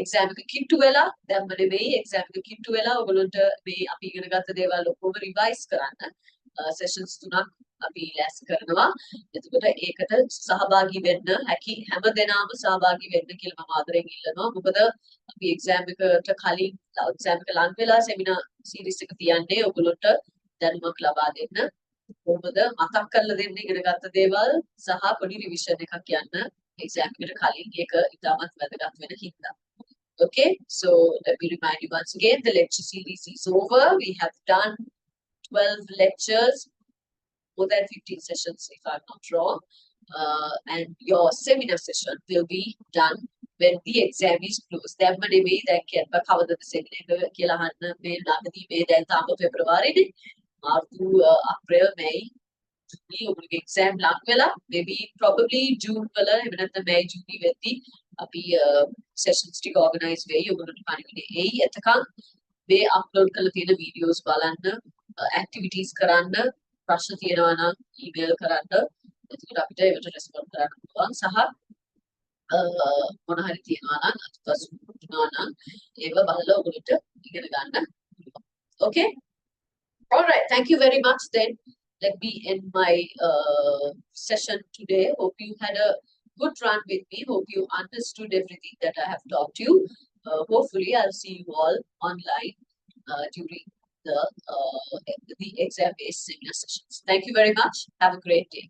exam එක කිට්ටු වෙලා, දැම්ම නෙමෙයි, exam එක කිට්ටු වෙලා ඔයගොල්ලන්ට මේ අපි ඉගෙන ගත්ත දේවල් ඔක්කොම revise කරන්න sessions 3ක් අපි ලෑස්ති කරනවා. එතකොට ඒකට සහභාගී වෙන්න හැකි හැම දෙනාම සහභාගී වෙන්න කියලා මම ආදරෙන් ඉල්ලනවා. මොකද අපි exam එකට කලින් exam එක ලඟ වෙලා seminar series එක තියන්නේ ඔයගොල්ලන්ට දැනුමක් ලබා දෙන්න. කොහොමද මතක් කරලා දෙන්න ඉගෙන ගත්ත දේවල් සහ පොඩි revision එකක් යන්න exam එකට කලින්. ඒක ඉතාමත් වැදගත් වෙන හින්දා. Okay, so let me remind you once again, the lecture series is over. We have done 12 lectures, more than 15 sessions if I'm not wrong, and your seminar session will be done when the exam is closed. දැම්ම නෙමෙයි, දැන් කියන්න කවදද seminar එක කියලා අහන්න. මේ ළඟදී මේ දැන් තාම පෙබරවාරිනේ, මාර්තු අප්‍රේල් මැයි ජූනි ඔයගොල්ලෝගේ exam ලඟ වෙලා, maybe probably June වල එහෙම නැත්නම් මැයි ජූනි වෙද්දී අපි sessions ටික organize වෙයි. ඔයගොල්ලන්ට පණිවිඩය එයි. එතකන් මේ upload කරලා තියෙන videos බලන්න, activities කරන්න, ප්‍රශ්න තියෙනවා නම් email කරන්න. එතකොට අපිට ඒකට respond කරන්න පුළුවන්. සහ මොන හරි තියෙනවා නම් අත්පසු වුණා නම් ඒව බලලා ඔයගොල්ලන්ට ඉගෙන ගන්න පුළුවන්. Okay, all right, thank you very much. Then let me end my session today. Hope you had a good run with me. Hope you understood everything that I have taught you. Hopefully I'll see you all online during the exam-based seminar sessions. Thank you very much. Have a great day.